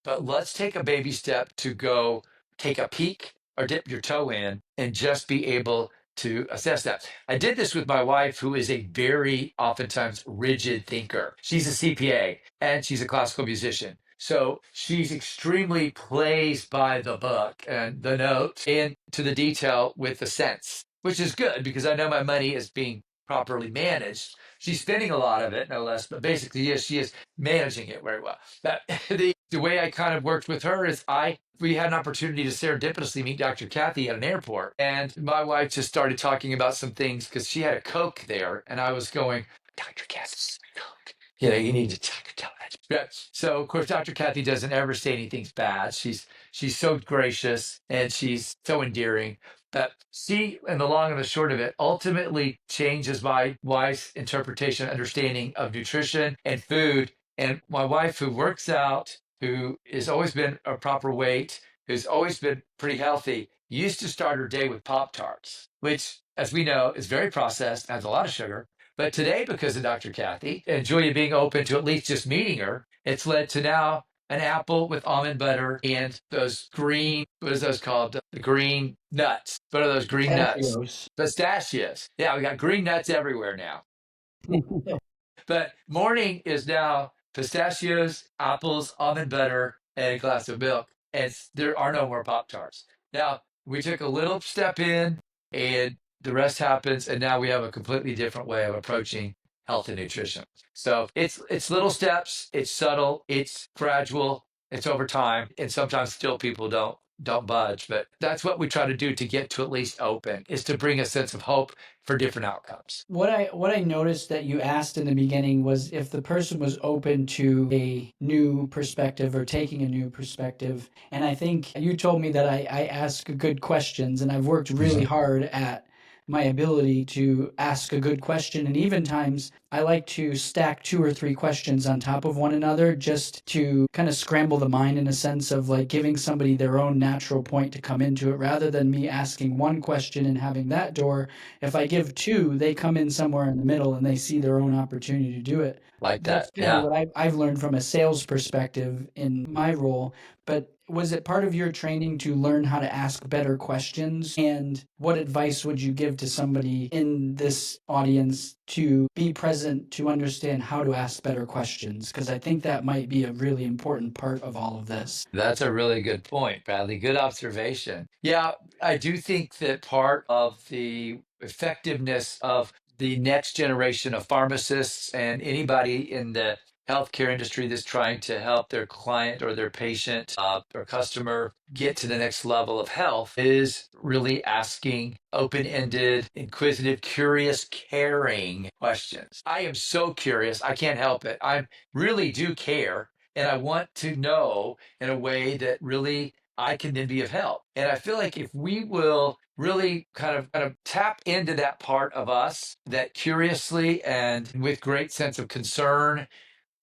But let's take a baby step to go take a peek or dip your toe in and just be able to assess that. I did this with my wife, who is a very oftentimes rigid thinker. She's a CPA and she's a classical musician. So she's extremely plays by the book and the notes and to the detail with the sense, which is good because I know my money is being properly managed. She's spending a lot of it, no less, but basically, yes, she is managing it very well. That the way I kind of worked with her is we had an opportunity to serendipitously meet Dr. Kathy at an airport, and my wife just started talking about some things because she had a Coke there, and I was going, Dr. Kathy's Coke. You need to tell that. Yeah. So of course, Dr. Kathy doesn't ever say anything's bad. She's so gracious and she's so endearing. That she, in the long and the short of it, ultimately changes my wife's interpretation, understanding of nutrition and food. And my wife, who works out, who has always been a proper weight, who's always been pretty healthy, used to start her day with Pop-Tarts, which, as we know, is very processed, has a lot of sugar. But today, because of Dr. Kathy and Julia being open to at least just meeting her, it's led to now an apple with almond butter and those green, what is those called? The green nuts. What are those green nuts? Pistachios. Pistachios. Yeah, we got green nuts everywhere now. But morning is now pistachios, apples, almond butter, and a glass of milk. And there are no more Pop Tarts. Now, we took a little step in, and the rest happens. And now we have a completely different way of approaching health and nutrition. So it's little steps, it's subtle, it's gradual, it's over time, and sometimes still people don't budge. But that's what we try to do to get to at least open, is to bring a sense of hope for different outcomes. What I noticed that you asked in the beginning was if the person was open to a new perspective or taking a new perspective. And I think you told me that I ask good questions, and I've worked really hard at my ability to ask a good question. And even times I like to stack 2 or 3 questions on top of one another just to kind of scramble the mind, in a sense of like giving somebody their own natural point to come into it, rather than me asking one question and having that door. If I give 2, they come in somewhere in the middle and they see their own opportunity to do it. Like That's that. kind of Yeah. what I've learned from a sales perspective in my role. But was it part of your training to learn how to ask better questions? And what advice would you give to somebody in this audience to be present, to understand how to ask better questions? Because I think that might be a really important part of all of this. That's a really good point, Bradley. Good observation. Yeah, I do think that part of the effectiveness of the next generation of pharmacists and anybody in the healthcare industry that's trying to help their client or their patient or customer get to the next level of health is really asking open-ended, inquisitive, curious, caring questions. I am so curious. I can't help it. I really do care. And I want to know in a way that really I can then be of help. And I feel like if we will really kind of tap into that part of us that curiously and with great sense of concern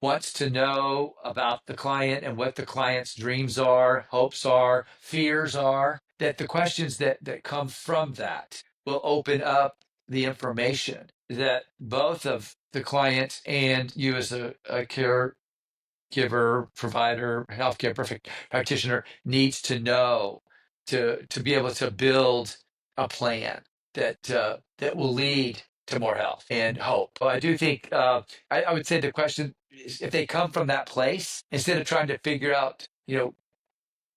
wants to know about the client and what the client's dreams are, hopes are, fears are, that the questions that come from that will open up the information that both of the client and you as a caregiver, provider, healthcare perfect practitioner needs to know to be able to build a plan that will lead to more health and hope. But I do think I would say the question is, if they come from that place, instead of trying to figure out,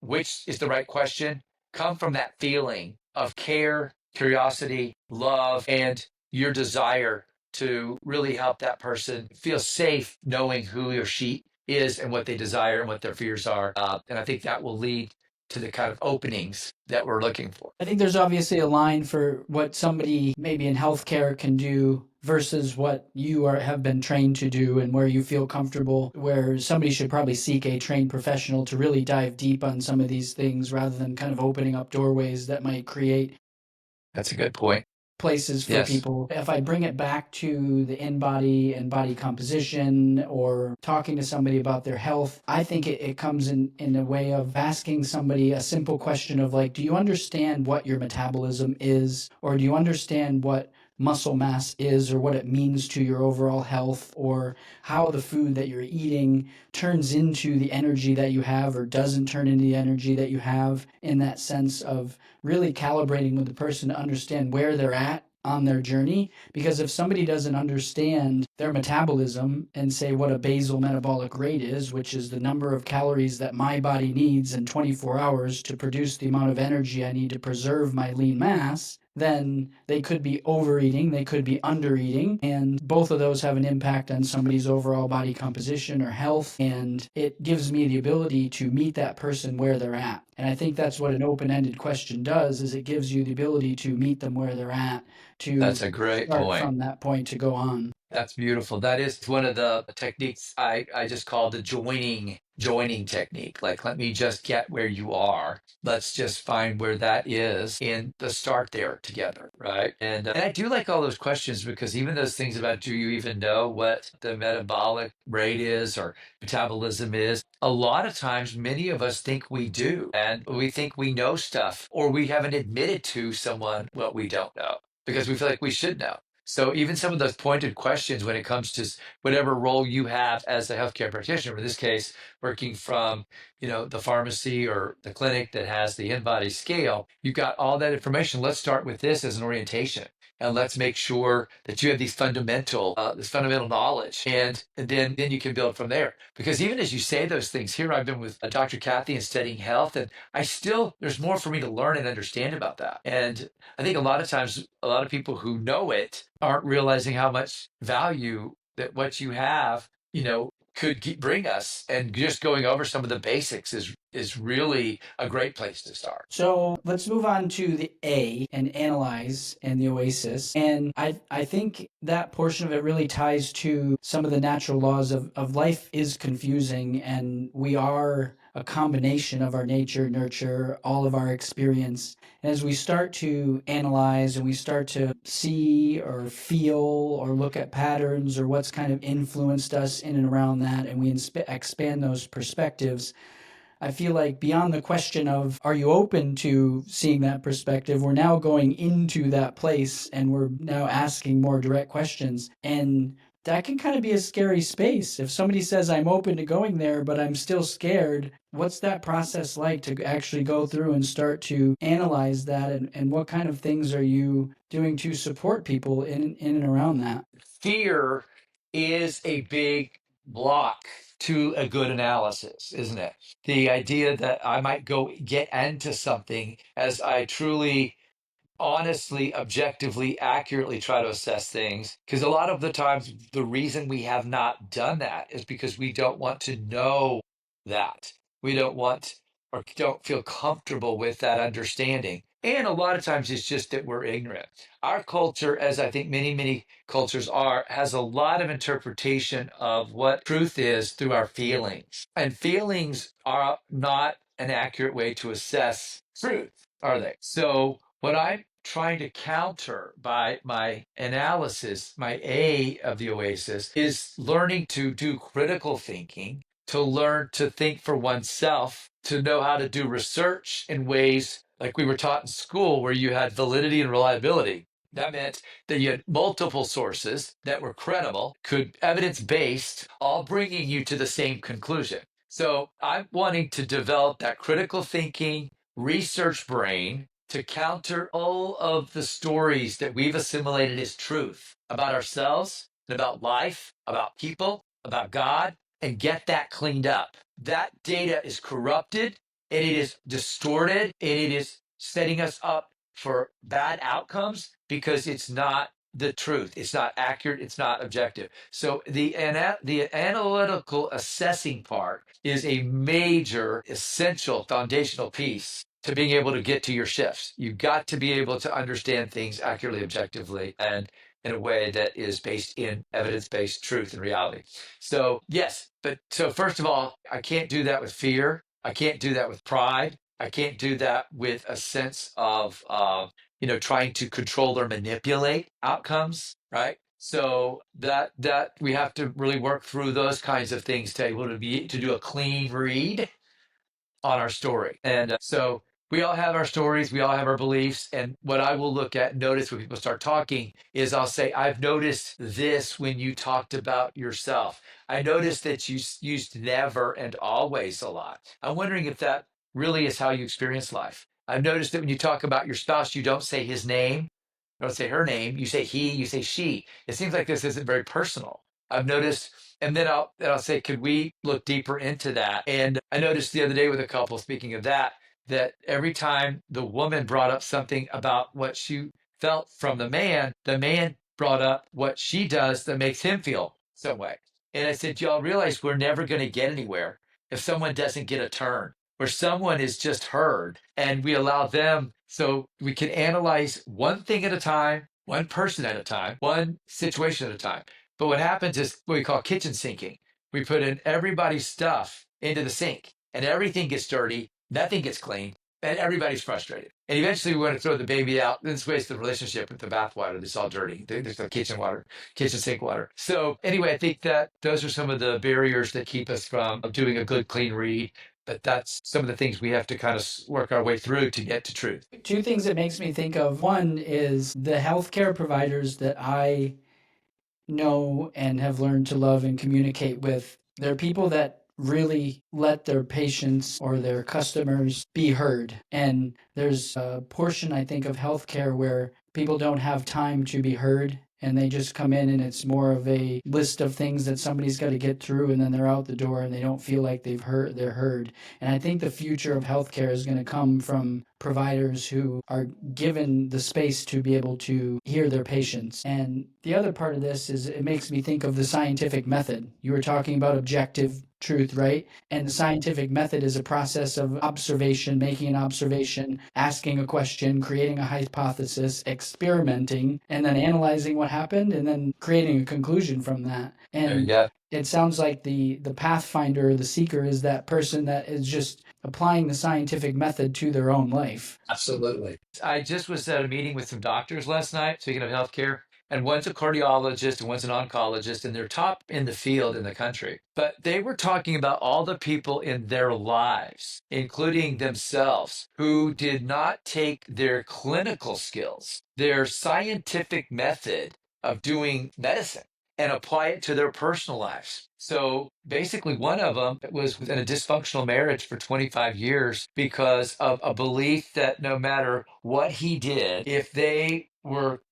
which is the right question, come from that feeling of care, curiosity, love, and your desire to really help that person feel safe knowing who he or she is and what they desire and what their fears are. And I think that will lead to the kind of openings that we're looking for. I think there's obviously a line for what somebody maybe in healthcare can do versus what you have been trained to do, and where you feel comfortable, where somebody should probably seek a trained professional to really dive deep on some of these things, rather than kind of opening up doorways that might create That's a good point. places for Yes. people. If I bring it back to the InBody and body composition, or talking to somebody about their health, I think it comes in a way of asking somebody a simple question of like, do you understand what your metabolism is? Or do you understand what muscle mass is, or what it means to your overall health, or how the food that you're eating turns into the energy that you have or doesn't turn into the energy that you have, in that sense of really calibrating with the person to understand where they're at on their journey. Because if somebody doesn't understand their metabolism and say what a basal metabolic rate is, which is the number of calories that my body needs in 24 hours to produce the amount of energy I need to preserve my lean mass, then they could be overeating, they could be undereating, and both of those have an impact on somebody's overall body composition or health. And it gives me the ability to meet that person where they're at. And I think that's what an open-ended question does, is it gives you the ability to meet them where they're at, to That's a great start point. from that point to go on. That's beautiful. That is one of the techniques I just call the joining technique. Like, let me just get where you are. Let's just find where that is and let's start there together, right? And I do like all those questions, because even those things about, do you even know what the metabolic rate is or metabolism is? A lot of times, many of us think we do. and we think we know stuff, or we haven't admitted to someone what we don't know because we feel like we should know. So even some of those pointed questions when it comes to whatever role you have as a healthcare practitioner, in this case, working from the pharmacy or the clinic that has the InBody scale, you've got all that information. Let's start with this as an orientation, and let's make sure that you have these this fundamental knowledge, and then you can build from there. Because even as you say those things, here I've been with Dr. Kathy and studying health, and there's more for me to learn and understand about that. And I think a lot of times, a lot of people who know it aren't realizing how much value that what you have, could bring us. And just going over some of the basics is really a great place to start. So let's move on to the A and analyze and the O.A.S.I.S. And I think that portion of it really ties to some of the natural laws of life is confusing, and we are a combination of our nature, nurture, all of our experience. And as we start to analyze and we start to see or feel or look at patterns or what's kind of influenced us in and around that, and we expand those perspectives, I feel like beyond the question of, are you open to seeing that perspective, we're now going into that place and we're now asking more direct questions. And that can kind of be a scary space. If somebody says, I'm open to going there, but I'm still scared, what's that process like to actually go through and start to analyze that? And what kind of things are you doing to support people in and around that? Fear is a big block to a good analysis, isn't it? The idea that I might go get into something as I truly, honestly, objectively, accurately try to assess things. Because a lot of the times, the reason we have not done that is because we don't want to know that. We don't want or don't feel comfortable with that understanding. And a lot of times it's just that we're ignorant. Our culture, as I think many, many cultures are, has a lot of interpretation of what truth is through our feelings. And feelings are not an accurate way to assess truth, are they? So, what I'm trying to counter by my analysis, my A of the O.A.S.I.S, is learning to do critical thinking, to learn to think for oneself, to know how to do research in ways like we were taught in school, where you had validity and reliability. That meant that you had multiple sources that were credible, evidence based, all bringing you to the same conclusion. So I'm wanting to develop that critical thinking, research brain to counter all of the stories that we've assimilated as truth about ourselves and about life, about people, about God, and get that cleaned up. That data is corrupted, and it is distorted, and it is setting us up for bad outcomes because it's not the truth. It's not accurate. It's not objective. So the analytical assessing part is a major, essential, foundational piece to being able to get to your shifts. You've got to be able to understand things accurately, objectively, and in a way that is based in evidence-based truth and reality. So yes, so first of all, I can't do that with fear. I can't do that with pride. I can't do that with a sense of trying to control or manipulate outcomes, right? So that we have to really work through those kinds of things to able to do a clean read on our story. And so we all have our stories, we all have our beliefs. And what I will look at, notice when people start talking, is I'll say, I've noticed this when you talked about yourself. I noticed that you used never and always a lot. I'm wondering if that really is how you experience life. I've noticed that when you talk about your spouse, you don't say his name, you don't say her name, you say he, you say she. It seems like this isn't very personal. I've noticed, and then I'll say, could we look deeper into that? And I noticed the other day with a couple, speaking of that every time the woman brought up something about what she felt from the man brought up what she does that makes him feel some way. And I said, y'all realize we're never going to get anywhere if someone doesn't get a turn, where someone is just heard and we allow them, so we can analyze one thing at a time, one person at a time, one situation at a time. But what happens is what we call kitchen sinking. We put in everybody's stuff into the sink and everything gets dirty, nothing gets clean, and everybody's frustrated. And eventually we want to throw the baby out. This wastes the relationship with the bathwater. It's all dirty. There's the kitchen sink water. So anyway, I think that those are some of the barriers that keep us from doing a good, clean read. But that's some of the things we have to kind of work our way through to get to truth. Two things it makes me think of. One is the healthcare providers that I know and have learned to love and communicate with. They're people that really let their patients or their customers be heard. And there's a portion, I think, of healthcare where people don't have time to be heard. And they just come in and it's more of a list of things that somebody's got to get through, and then they're out the door and they don't feel like they're heard. And I think the future of healthcare is going to come from providers who are given the space to be able to hear their patients. And the other part of this is it makes me think of the scientific method. You were talking about objective truth, right? And the scientific method is a process of observation, making an observation, asking a question, creating a hypothesis, experimenting, and then analyzing what happened, and then creating a conclusion from that. There you And go. it sounds like the pathfinder, the seeker, is that person that is just applying the scientific method to their own life. Absolutely. I just was at a meeting with some doctors last night, speaking of healthcare, and one's a cardiologist and one's an oncologist, and they're top in the field in the country. But they were talking about all the people in their lives, including themselves, who did not take their clinical skills, their scientific method of doing medicine, and apply it to their personal lives. So basically, one of them was in a dysfunctional marriage for 25 years because of a belief that no matter what he did, if they were,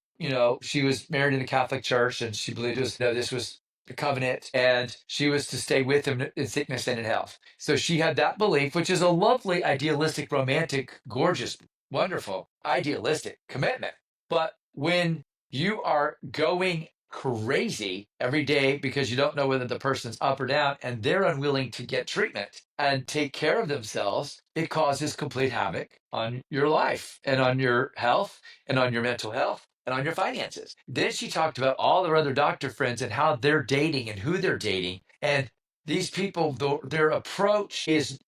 she was married in a Catholic church and she believed this was the covenant and she was to stay with him in sickness and in health. So she had that belief, which is a lovely, idealistic, romantic, gorgeous, wonderful, idealistic commitment. But when you are going crazy every day because you don't know whether the person's up or down and they're unwilling to get treatment and take care of themselves, it causes complete havoc on your life and on your health and on your mental health and on your finances. Then she talked about all their other doctor friends and how they're dating and who they're dating. And these people, their approach is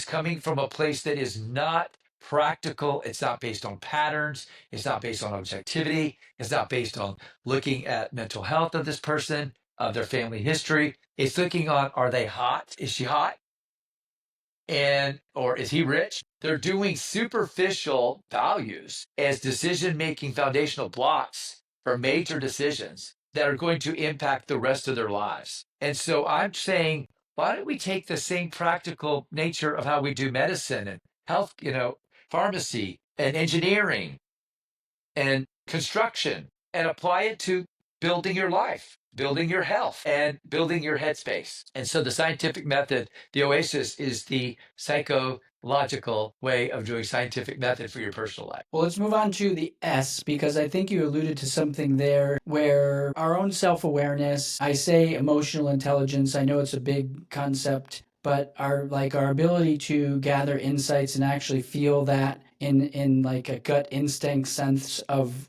coming from a place that is not practical. It's not based on patterns. It's not based on objectivity. It's not based on looking at mental health of this person, of their family history. It's looking on, are they hot? Is she hot? Or is he rich? They're doing superficial values as decision-making foundational blocks for major decisions that are going to impact the rest of their lives. And so I'm saying, why don't we take the same practical nature of how we do medicine and health, pharmacy and engineering and construction and apply it to building your life, building your health, and building your headspace. And so the scientific method, the O.A.S.I.S, is the psychological way of doing scientific method for your personal life. Well, let's move on to the S, because I think you alluded to something there where our own self-awareness, I say emotional intelligence, I know it's a big concept, but our ability to gather insights and actually feel that in like a gut instinct sense of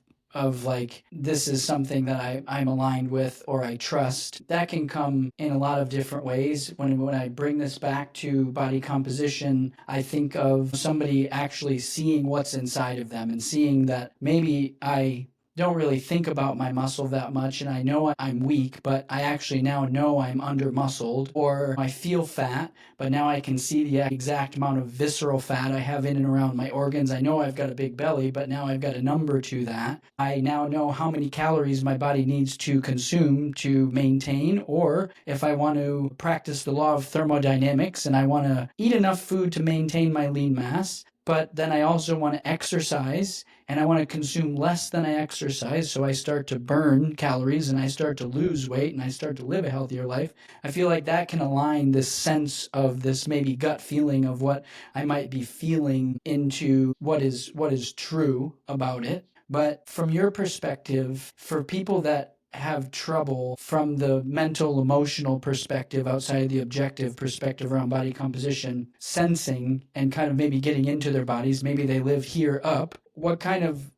like, this is something that I'm aligned with or I trust. That can come in a lot of different ways. When I bring this back to body composition, I think of somebody actually seeing what's inside of them and seeing that maybe I don't really think about my muscle that much and I know I'm weak, but I actually now know I'm under muscled, or I feel fat, but now I can see the exact amount of visceral fat I have in and around my organs. I know I've got a big belly, but now I've got a number to that. I now know how many calories my body needs to consume to maintain, or if I want to practice the law of thermodynamics and I want to eat enough food to maintain my lean mass, but then I also want to exercise and I want to consume less than I exercise. So I start to burn calories and I start to lose weight and I start to live a healthier life. I feel like that can align this sense of this maybe gut feeling of what I might be feeling into what is true about it. But from your perspective, for people that have trouble from the mental, emotional perspective outside of the objective perspective around body composition, sensing and kind of maybe getting into their bodies, maybe they live here up. What kind of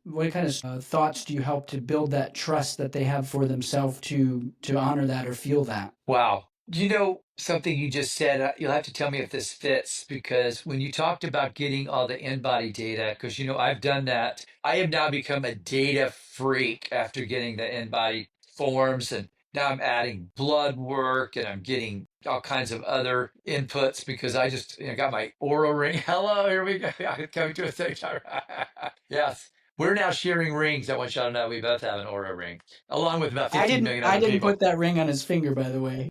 thoughts do you help to build that trust that they have for themselves to honor that or feel that? Wow. Something you just said, you'll have to tell me if this fits, because when you talked about getting all the InBody data, because, I've done that. I have now become a data freak after getting the InBody forms and Now I'm adding blood work and I'm getting all kinds of other inputs because I just got my Oura ring. Hello, here we go. Coming to a thing. Yes. We're now sharing rings. I want y'all to know we both have an Oura ring, along with about 15 million I other didn't people. put that ring on his finger, by the way.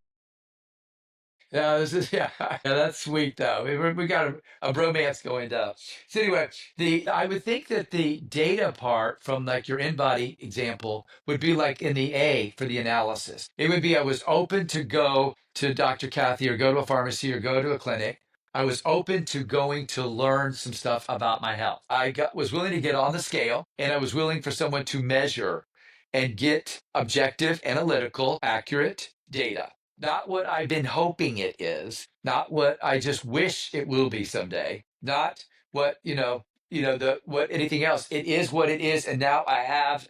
Yeah, this is yeah, that's sweet though. We got a bromance going down. So anyway, the I would think that the data part from like your InBody example would be like in the A for the analysis. It would be I was open to go to Dr. Kathy or go to a pharmacy or go to a clinic. I was open to going to learn some stuff about my health. Was willing to get on the scale and I was willing for someone to measure and get objective, analytical, accurate data, not what I've been hoping it is, not what I just wish it will be someday, not what the what anything else. It is what it is, and now I have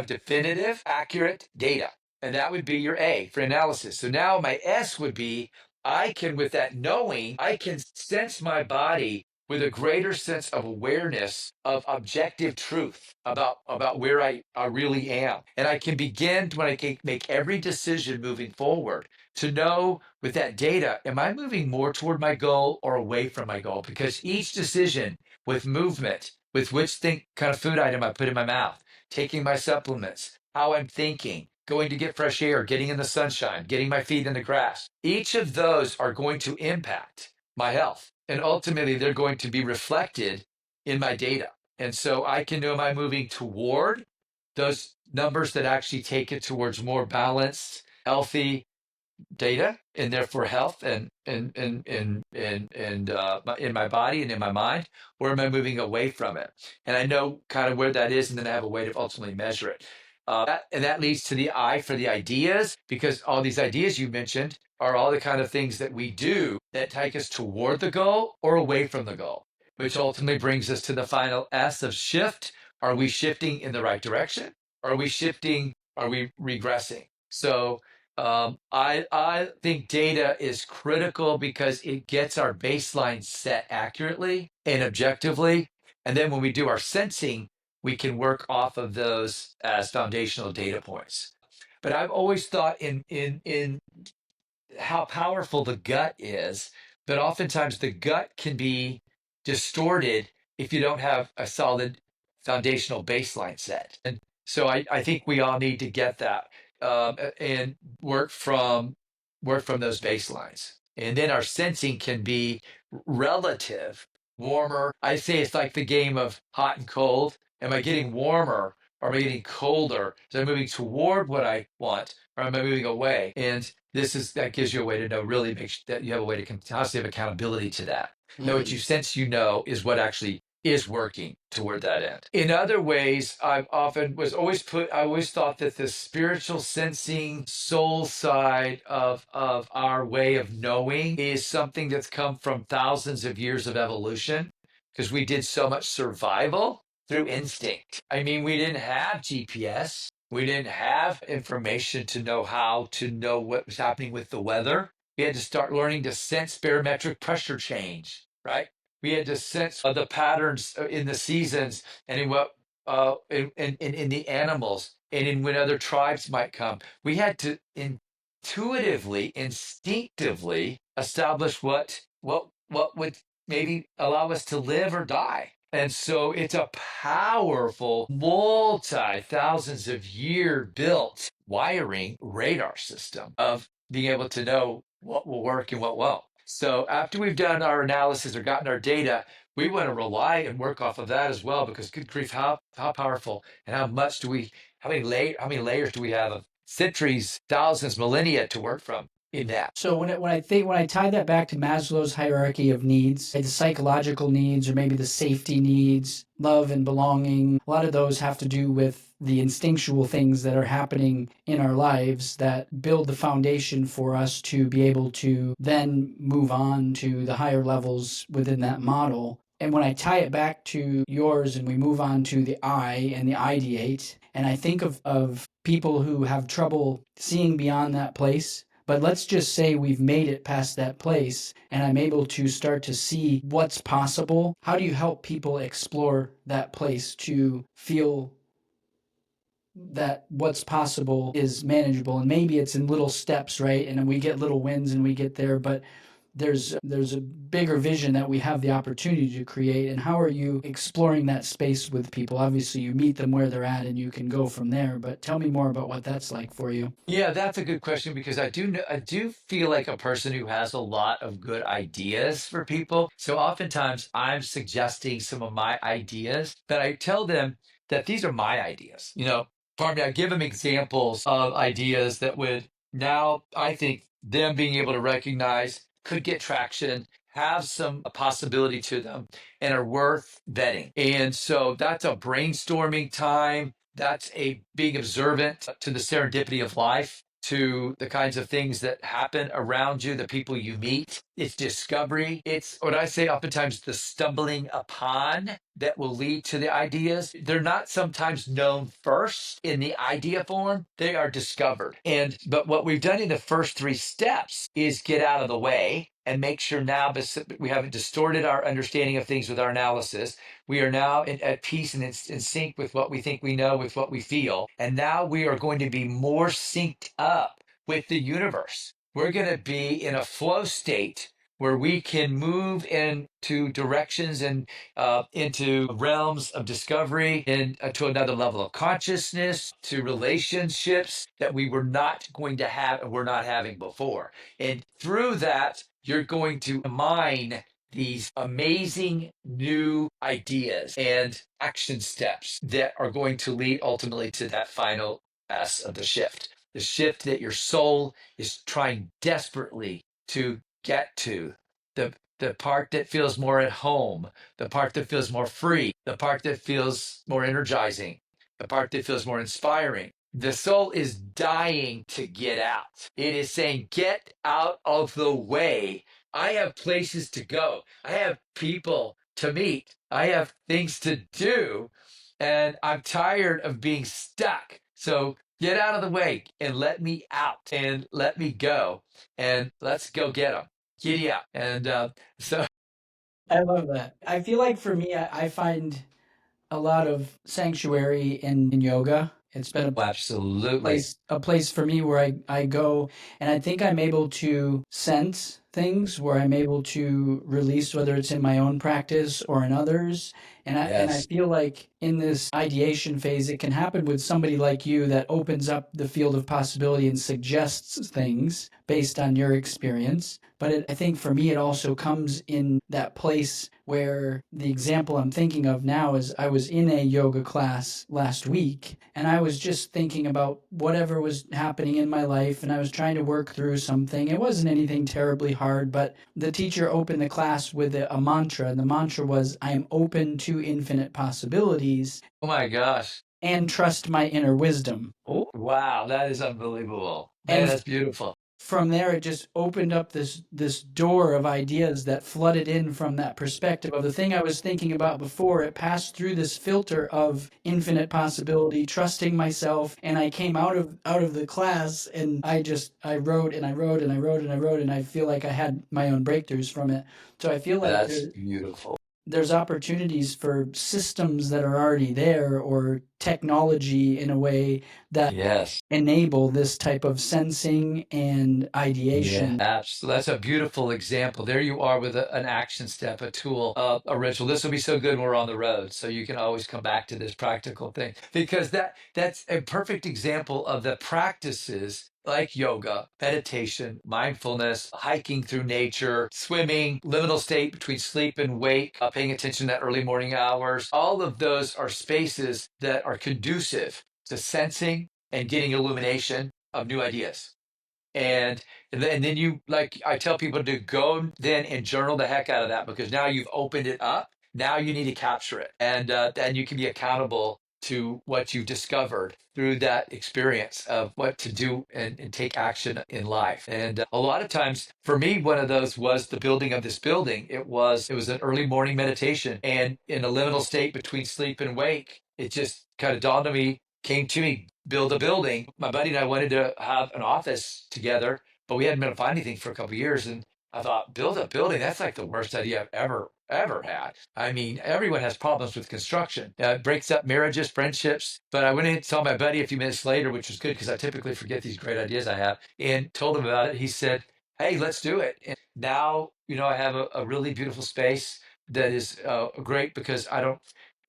definitive, accurate data, and that would be your A for analysis. So now my S would be I can, with that knowing, I can sense my body with a greater sense of awareness of objective truth about where I really am. And I can begin when I can make every decision moving forward to know with that data, am I moving more toward my goal or away from my goal? Because each decision with movement, with which kind of food item I put in my mouth, taking my supplements, how I'm thinking, going to get fresh air, getting in the sunshine, getting my feet in the grass, each of those are going to impact my health. And ultimately, they're going to be reflected in my data. And so I can know, am I moving toward those numbers that actually take it towards more balanced, healthy data, and therefore health and in my body and in my mind, or am I moving away from it? And I know kind of where that is, and then I have a way to ultimately measure it. That leads to the I for the ideas, because all these ideas you mentioned are all the kind of things that we do that take us toward the goal or away from the goal, which ultimately brings us to the final S of shift. Are we shifting in the right direction? Are we shifting? Are we regressing? So I think data is critical because it gets our baseline set accurately and objectively. And then when we do our sensing, we can work off of those as foundational data points. But I've always thought in how powerful the gut is, but oftentimes the gut can be distorted if you don't have a solid foundational baseline set. And so I think we all need to get that and work from those baselines. And then our sensing can be relative, warmer. I say it's like the game of hot and cold. Am I getting warmer or am I getting colder? Is I moving toward what I want or am I moving away? And that gives you a way to know, really make sure that you have a way to constantly have accountability to that. Know what you sense is what actually is working toward that end. In other ways, I always thought that the spiritual sensing soul side of our way of knowing is something that's come from thousands of years of evolution, because we did so much survival through instinct. I mean, we didn't have GPS. We didn't have information to know how to know what was happening with the weather. We had to start learning to sense barometric pressure change, right? We had to sense the patterns in the seasons and in what in the animals and in when other tribes might come. We had to intuitively, instinctively establish what would maybe allow us to live or die. And so it's a powerful, multi thousands of year built wiring radar system of being able to know what will work and what won't. So after we've done our analysis or gotten our data, we want to rely and work off of that as well, because good grief, how powerful and how many layers do we have of centuries, thousands, millennia to work from in that? So when I tie that back to Maslow's hierarchy of needs, the psychological needs or maybe the safety needs, love and belonging, a lot of those have to do with the instinctual things that are happening in our lives that build the foundation for us to be able to then move on to the higher levels within that model. And when I tie it back to yours and we move on to the I and the ideate, and I think of people who have trouble seeing beyond that place, but let's just say we've made it past that place and I'm able to start to see what's possible. How do you help people explore that place to feel that what's possible is manageable, and maybe it's in little steps, right? And we get little wins and we get there, but there's a bigger vision that we have the opportunity to create. And how are you exploring that space with people? Obviously you meet them where they're at and you can go from there, but tell me more about what that's like for you. Yeah, that's a good question because I do feel like a person who has a lot of good ideas for people. So oftentimes I'm suggesting some of my ideas, but I tell them that these are my ideas. Pardon me, I give them examples of ideas that would now I think them being able to recognize could get traction, have some possibility to them, and are worth vetting. And so that's a brainstorming time. That's a being observant to the serendipity of life, to the kinds of things that happen around you, the people you meet. It's discovery. It's what I say oftentimes the stumbling upon that will lead to the ideas. They're not sometimes known first in the idea form, they are discovered. But what we've done in the first three steps is get out of the way and make sure now we haven't distorted our understanding of things with our analysis. We are now at peace and in sync with what we think we know, with what we feel. And now we are going to be more synced up with the universe. We're going to be in a flow state where we can move into directions and into realms of discovery and to another level of consciousness, to relationships that we were not going to have and were not having before. And through that, you're going to mine these amazing new ideas and action steps that are going to lead ultimately to that final S of the shift that your soul is trying desperately to get to, the part that feels more at home, the part that feels more free, the part that feels more energizing, the part that feels more inspiring. The soul is dying to get out. It is saying, get out of the way. I have places to go. I have people to meet. I have things to do. And I'm tired of being stuck. So get out of the way and let me out and let me go. And let's go get them. Giddy up. And so I love that. I feel like for me, I find a lot of sanctuary in yoga. It's been absolutely. a place for me where I go and I think I'm able to sense things, where I'm able to release, whether it's in my own practice or in others. And I Yes. feel like in this ideation phase, it can happen with somebody like you that opens up the field of possibility and suggests things based on your experience. But I think for me, it also comes in that place where the example I'm thinking of now is I was in a yoga class last week and I was just thinking about whatever was happening in my life and I was trying to work through something. It wasn't anything terribly hard, but the teacher opened the class with a mantra, and the mantra was, I am open to infinite possibilities Oh my gosh. and trust my inner wisdom. Oh, wow. That is unbelievable. Man, And that's beautiful. from there it just opened up this door of ideas that flooded in from that perspective of the thing I was thinking about before. It passed through this filter of infinite possibility, trusting myself, and I came out of the class and I wrote and I wrote and I wrote and I wrote, and I feel like I had my own breakthroughs from it. So I feel like That's beautiful. there's opportunities for systems that are already there, or technology in a way that Yes. enable this type of sensing and Yeah, ideation. absolutely. That's a beautiful example. There you are with an action step, a tool, a ritual. This will be so good when we're on the road, so you can always come back to this practical thing because that's a perfect example of the practices like yoga, meditation, mindfulness, hiking through nature, swimming, liminal state between sleep and wake, paying attention to early morning hours. All of those are spaces that are conducive to sensing and getting illumination of new ideas. And then you, like I tell people to go then and journal the heck out of that, because now you've opened it up. Now you need to capture it, and then you can be accountable to what you've discovered through that experience of what to do and take action in life. And a lot of times for me, one of those was the building of this building. It was an early morning meditation, and in a liminal state between sleep and wake, it just kind of dawned on me, came to me, build a building. My buddy and I wanted to have an office together, but we hadn't been able to find anything for a couple of years. And I thought, build a building, that's like the worst idea I've ever had. I mean, everyone has problems with construction. It breaks up marriages, friendships. But I went in and saw my buddy a few minutes later, which was good because I typically forget these great ideas I have, and told him about it. He said, hey, let's do it. And now, I have a really beautiful space that is great because I don't,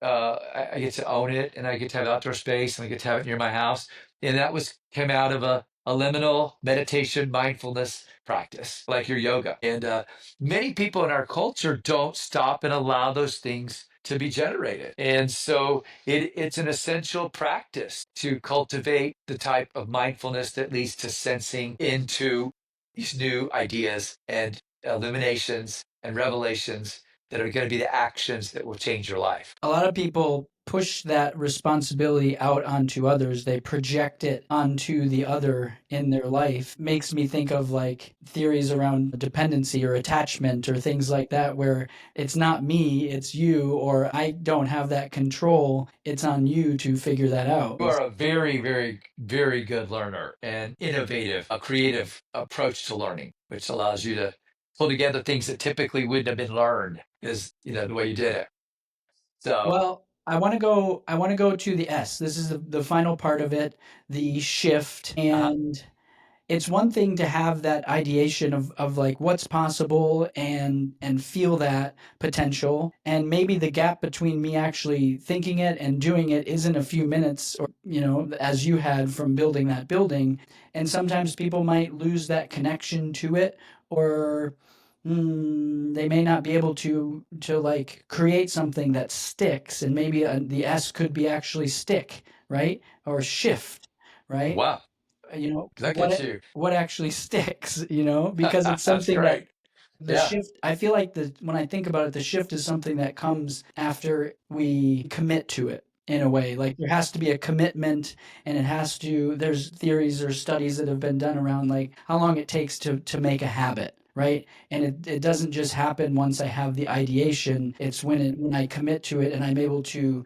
I get to own it, and I get to have outdoor space, and I get to have it near my house. And that came out of a liminal meditation mindfulness practice, like your yoga. And many people in our culture don't stop and allow those things to be generated. And so it's an essential practice to cultivate the type of mindfulness that leads to sensing into these new ideas and illuminations and revelations that are going to be the actions that will change your life. A lot of people push that responsibility out onto others. They project it onto the other in their life. Makes me think of like theories around dependency or attachment or things like that, where it's not me, it's you, or I don't have that control. It's on you to figure that out. You are a very, very, very good learner and innovative, a creative approach to learning, which allows you to pull together things that typically wouldn't have been learned is, the way you did it. So, Well, I want to go to the S. This is the final part of it, the shift. And it's one thing to have that ideation of like what's possible and feel that potential. And maybe the gap between me actually thinking it and doing it isn't a few minutes or, as you had from building that building. And sometimes people might lose that connection to it, or they may not be able to like create something that sticks. And maybe the S could be actually stick, right? Or shift, right? wow, look at you. What actually sticks, because it's That's something that great. the Yeah. shift, I feel like when I think about it, the shift is something that comes after we commit to it in a way. Like there has to be a commitment, and there's theories or studies that have been done around like how long it takes to make a habit, right? And it doesn't just happen once I have the ideation. It's when I commit to it and I'm able to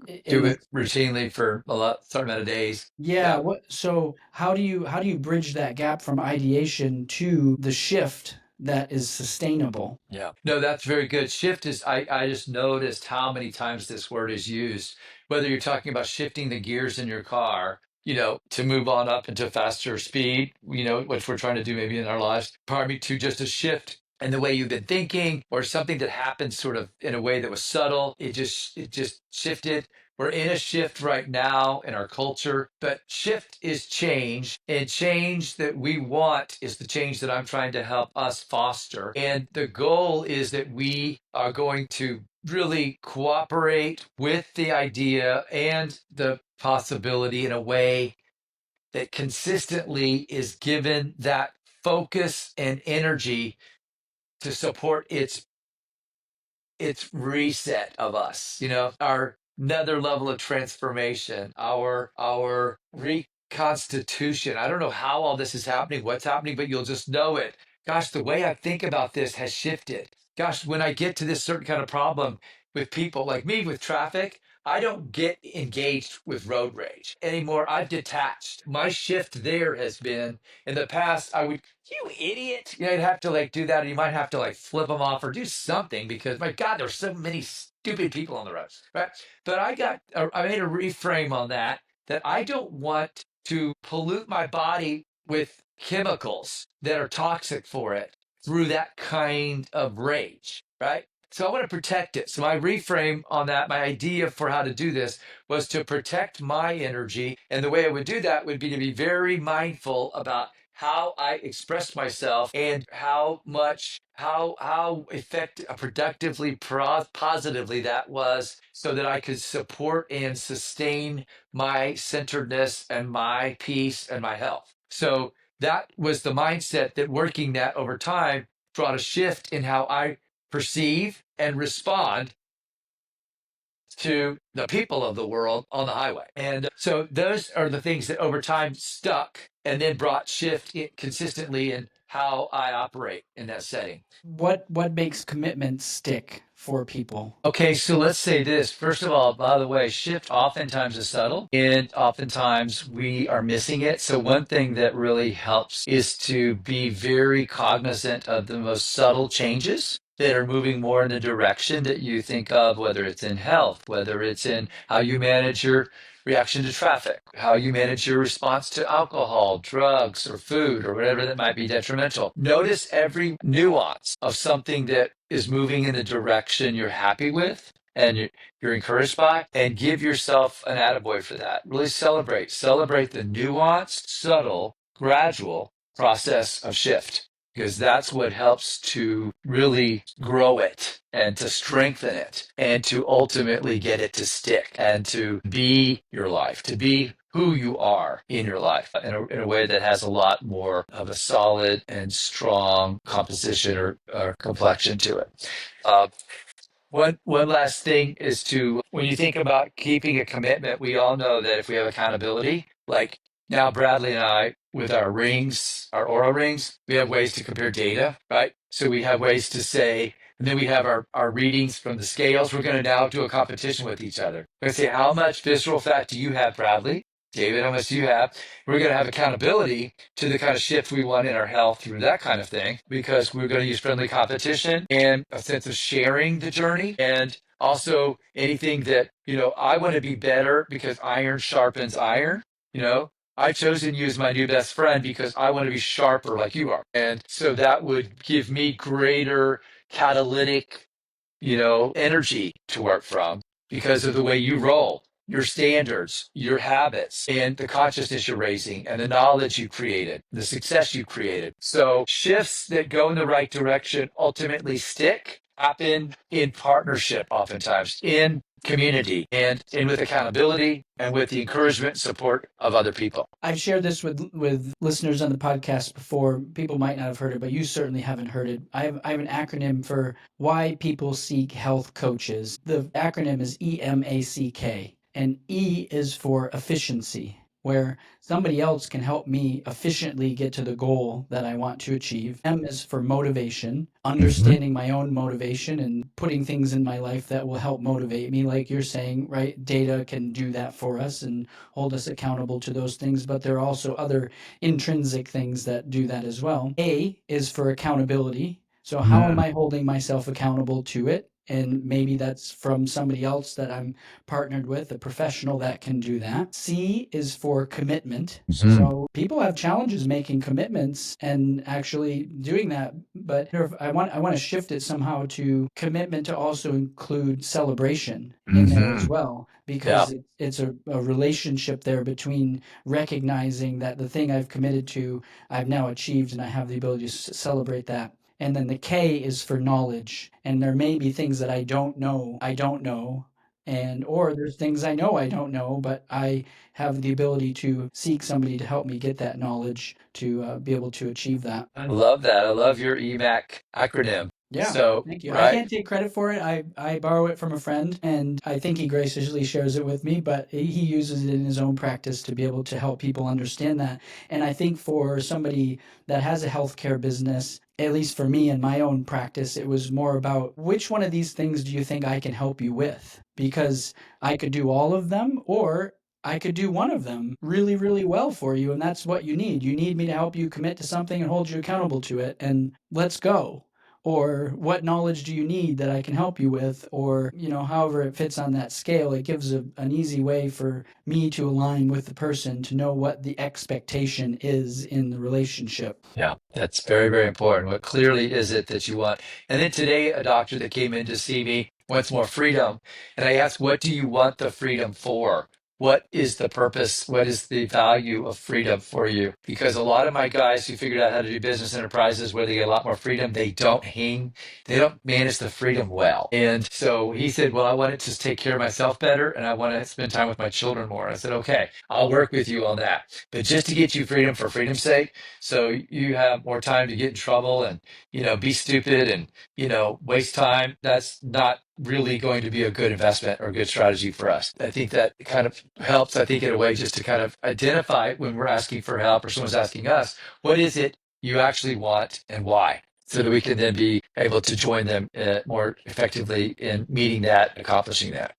in Do the it routinely for certain amount of days. yeah, Yeah. so how do you bridge that gap from ideation to the shift that is sustainable? Yeah. No, that's very good. Shift is, I just noticed how many times this word is used, whether you're talking about shifting the gears in your car, to move on up into faster speed, which we're trying to do maybe in our lives, pardon me, to just a shift in the way you've been thinking or something that happened sort of in a way that was subtle. It just shifted. We're in a shift right now in our culture, but shift is change, and change that we want is the change that I'm trying to help us foster. And the goal is that we are going to really cooperate with the idea and the possibility in a way that consistently is given that focus and energy to support its reset of us, our another level of transformation, our reconstitution. I don't know how all this is happening, what's happening, but you'll just know it. Gosh, the way I think about this has shifted. Gosh, when I get to this certain kind of problem with people like me with traffic, I don't get engaged with road rage anymore. I've detached. My shift there has been in the past, I would, you idiot. You'd have to like do that, and you might have to like flip them off or do something because my God, there's so many stupid people on the road, right? But I made a reframe on that I don't want to pollute my body with chemicals that are toxic for it through that kind of rage, right? So I want to protect it. So my reframe on that, my idea for how to do this was to protect my energy. And the way I would do that would be to be very mindful about how I expressed myself and how effective, productively, positively that was, so that I could support and sustain my centeredness and my peace and my health. So that was the mindset that working that over time brought a shift in how I perceive and respond to the people of the world on the highway. And so those are the things that over time stuck and then brought shift consistently in how I operate in that setting. What makes commitment stick? for people? Okay, so let's say this. First of all, by the way, shift oftentimes is subtle and oftentimes we are missing it. So, one thing that really helps is to be very cognizant of the most subtle changes that are moving more in the direction that you think of, whether it's in health, whether it's in how you manage your reaction to traffic, how you manage your response to alcohol, drugs, or food, or whatever that might be detrimental. Notice every nuance of something that is moving in the direction you're happy with and you're encouraged by, and give yourself an attaboy for that. Really celebrate the nuanced, subtle, gradual process of shift, because that's what helps to really grow it and to strengthen it and to ultimately get it to stick and to be your life, to be who you are in your life in a way that has a lot more of a solid and strong composition or complexion to it. Uh, one last thing is to, when you think about keeping a commitment, we all know that if we have accountability, like now Bradley and I, with our rings, our aura rings, we have ways to compare data, right? So we have ways to say, and then we have our readings from the scales. We're going to now do a competition with each other. We're going to say, how much visceral fat do you have, Bradley? David, how much do you have? We're going to have accountability to the kind of shift we want in our health through that kind of thing, because we're going to use friendly competition and a sense of sharing the journey. And also anything that, I want to be better because iron sharpens iron. I've chosen you as my new best friend because I want to be sharper like you are. And so that would give me greater catalytic, energy to work from because of the way you roll, your standards, your habits, and the consciousness you're raising, and the knowledge you created, the success you created. So shifts that go in the right direction ultimately stick, happen in partnership, oftentimes in community and with accountability and with the encouragement and support of other people. I've shared this with listeners on the podcast before. People might not have heard it, but you certainly haven't heard it. I have an acronym for why people seek health coaches. The acronym is EMACK, and E is for efficiency, where somebody else can help me efficiently get to the goal that I want to achieve. M is for motivation, understanding my own motivation and putting things in my life that will help motivate me. Like you're saying, right? Data can do that for us and hold us accountable to those things, but there are also other intrinsic things that do that as well. A is for accountability. So how am I holding myself accountable to it? And maybe that's from somebody else that I'm partnered with, a professional that can do that. C is for commitment. So people have challenges making commitments and actually doing that. But I want to shift it somehow to commitment to also include celebration in there as well, because it's a relationship there between recognizing that the thing I've committed to, I've now achieved, and I have the ability to celebrate that. And then the K is for knowledge. And there may be things that I don't know, or there's things I know I don't know, but I have the ability to seek somebody to help me get that knowledge to be able to achieve that. I love that. I love your EMAC acronym. Yeah, So, thank you. I right. can't take credit for it. I borrow it from a friend, and I think he graciously shares it with me, but he uses it in his own practice to be able to help people understand that. And I think for somebody that has a healthcare business, at least for me in my own practice, it was more about which one of these things do you think I can help you with? Because I could do all of them, or I could do one of them really, really well for you, and that's what you need. You need me to help you commit to something and hold you accountable to it, and let's go. Or what knowledge do you need that I can help you with? Or, however it fits on that scale, it gives an easy way for me to align with the person to know what the expectation is in the relationship. Yeah, that's very, very important. What clearly is it that you want? And then today, a doctor that came in to see me wants more freedom. And I asked, what do you want the freedom for? What is the purpose? What is the value of freedom for you? Because a lot of my guys who figured out how to do business enterprises where they get a lot more freedom, they don't manage the freedom well. And so he said, well, I want to just take care of myself better and I want to spend time with my children more. I said, okay, I'll work with you on that. But just to get you freedom for freedom's sake, so you have more time to get in trouble and, be stupid and, waste time, that's not really going to be a good investment or a good strategy for us. I think that kind of helps, in a way, just to kind of identify when we're asking for help or someone's asking us, what is it you actually want and why? so that we can then be able to join them more effectively in meeting that, accomplishing that.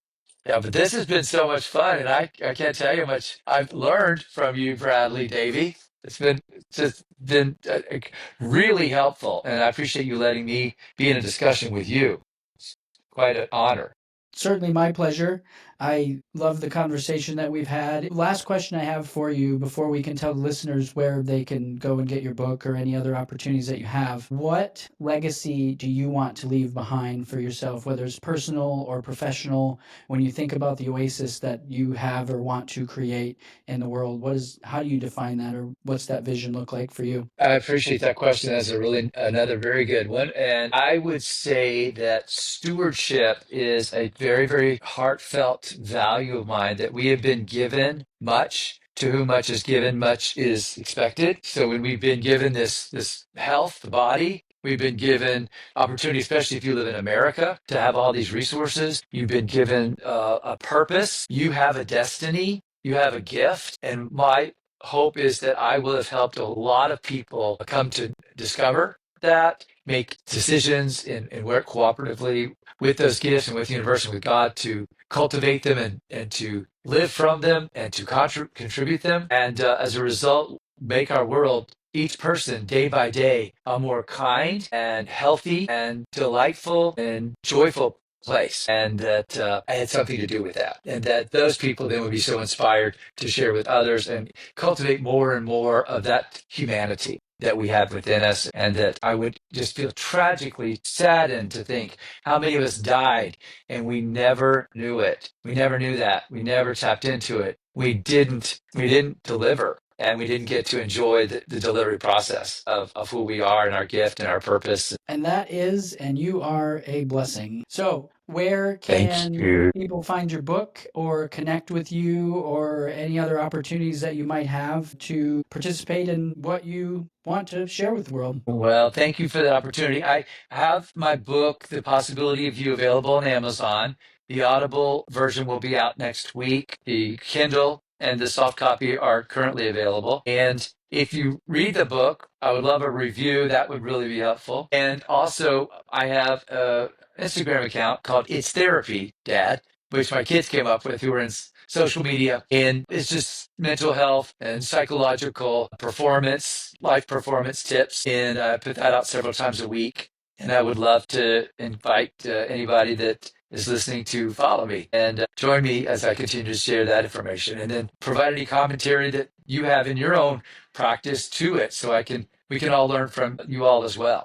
Yeah, but this has been so much fun, and I can't tell you how much I've learned from you, Bradley Davy. It's been just been really helpful, and I appreciate you letting me be in a discussion with you. It's quite an honor. Certainly my pleasure. I love the conversation that we've had. Last question I have for you before we can tell the listeners where they can go and get your book or any other opportunities that you have. What legacy do you want to leave behind for yourself, whether it's personal or professional, when you think about the oasis that you have or want to create in the world? How do you define that, or what's that vision look like for you? I appreciate that question. That's another very good one. And I would say that stewardship is a very, very heartfelt value of mine, that we have been given much. To whom much is given, much is expected. So when we've been given this health, the body, we've been given opportunity, especially if you live in America, to have all these resources. You've been given a purpose. You have a destiny. You have a gift. And my hope is that I will have helped a lot of people come to discover that, make decisions, and work cooperatively with those gifts and with the universe and with God to cultivate them and to live from them and to contribute them. And as a result, make our world, each person day by day, a more kind and healthy and delightful and joyful place, and that I had something to do with that, and that those people then would be so inspired to share with others and cultivate more and more of that humanity that we have within us, and that I would just feel tragically saddened to think how many of us died and we never knew it. We never knew that. We never tapped into it. We didn't deliver. And we didn't get to enjoy the delivery process of who we are and our gift and our purpose. And that is, and you are a blessing. So where can people find your book or connect with you, or any other opportunities that you might have to participate in what you want to share with the world? Well, thank you for that opportunity. I have my book, The Possibility of You, available on Amazon. The Audible version will be out next week. The Kindle and the soft copy are currently available. And if you read the book, I would love a review. That would really be helpful. And also, I have an Instagram account called It's Therapy, Dad, which my kids came up with, who were in social media. And it's just mental health and psychological performance, life performance tips. And I put that out several times a week. And I would love to invite anybody that is listening to follow me and join me as I continue to share that information, and then provide any commentary that you have in your own practice to it, so we can all learn from you all as well.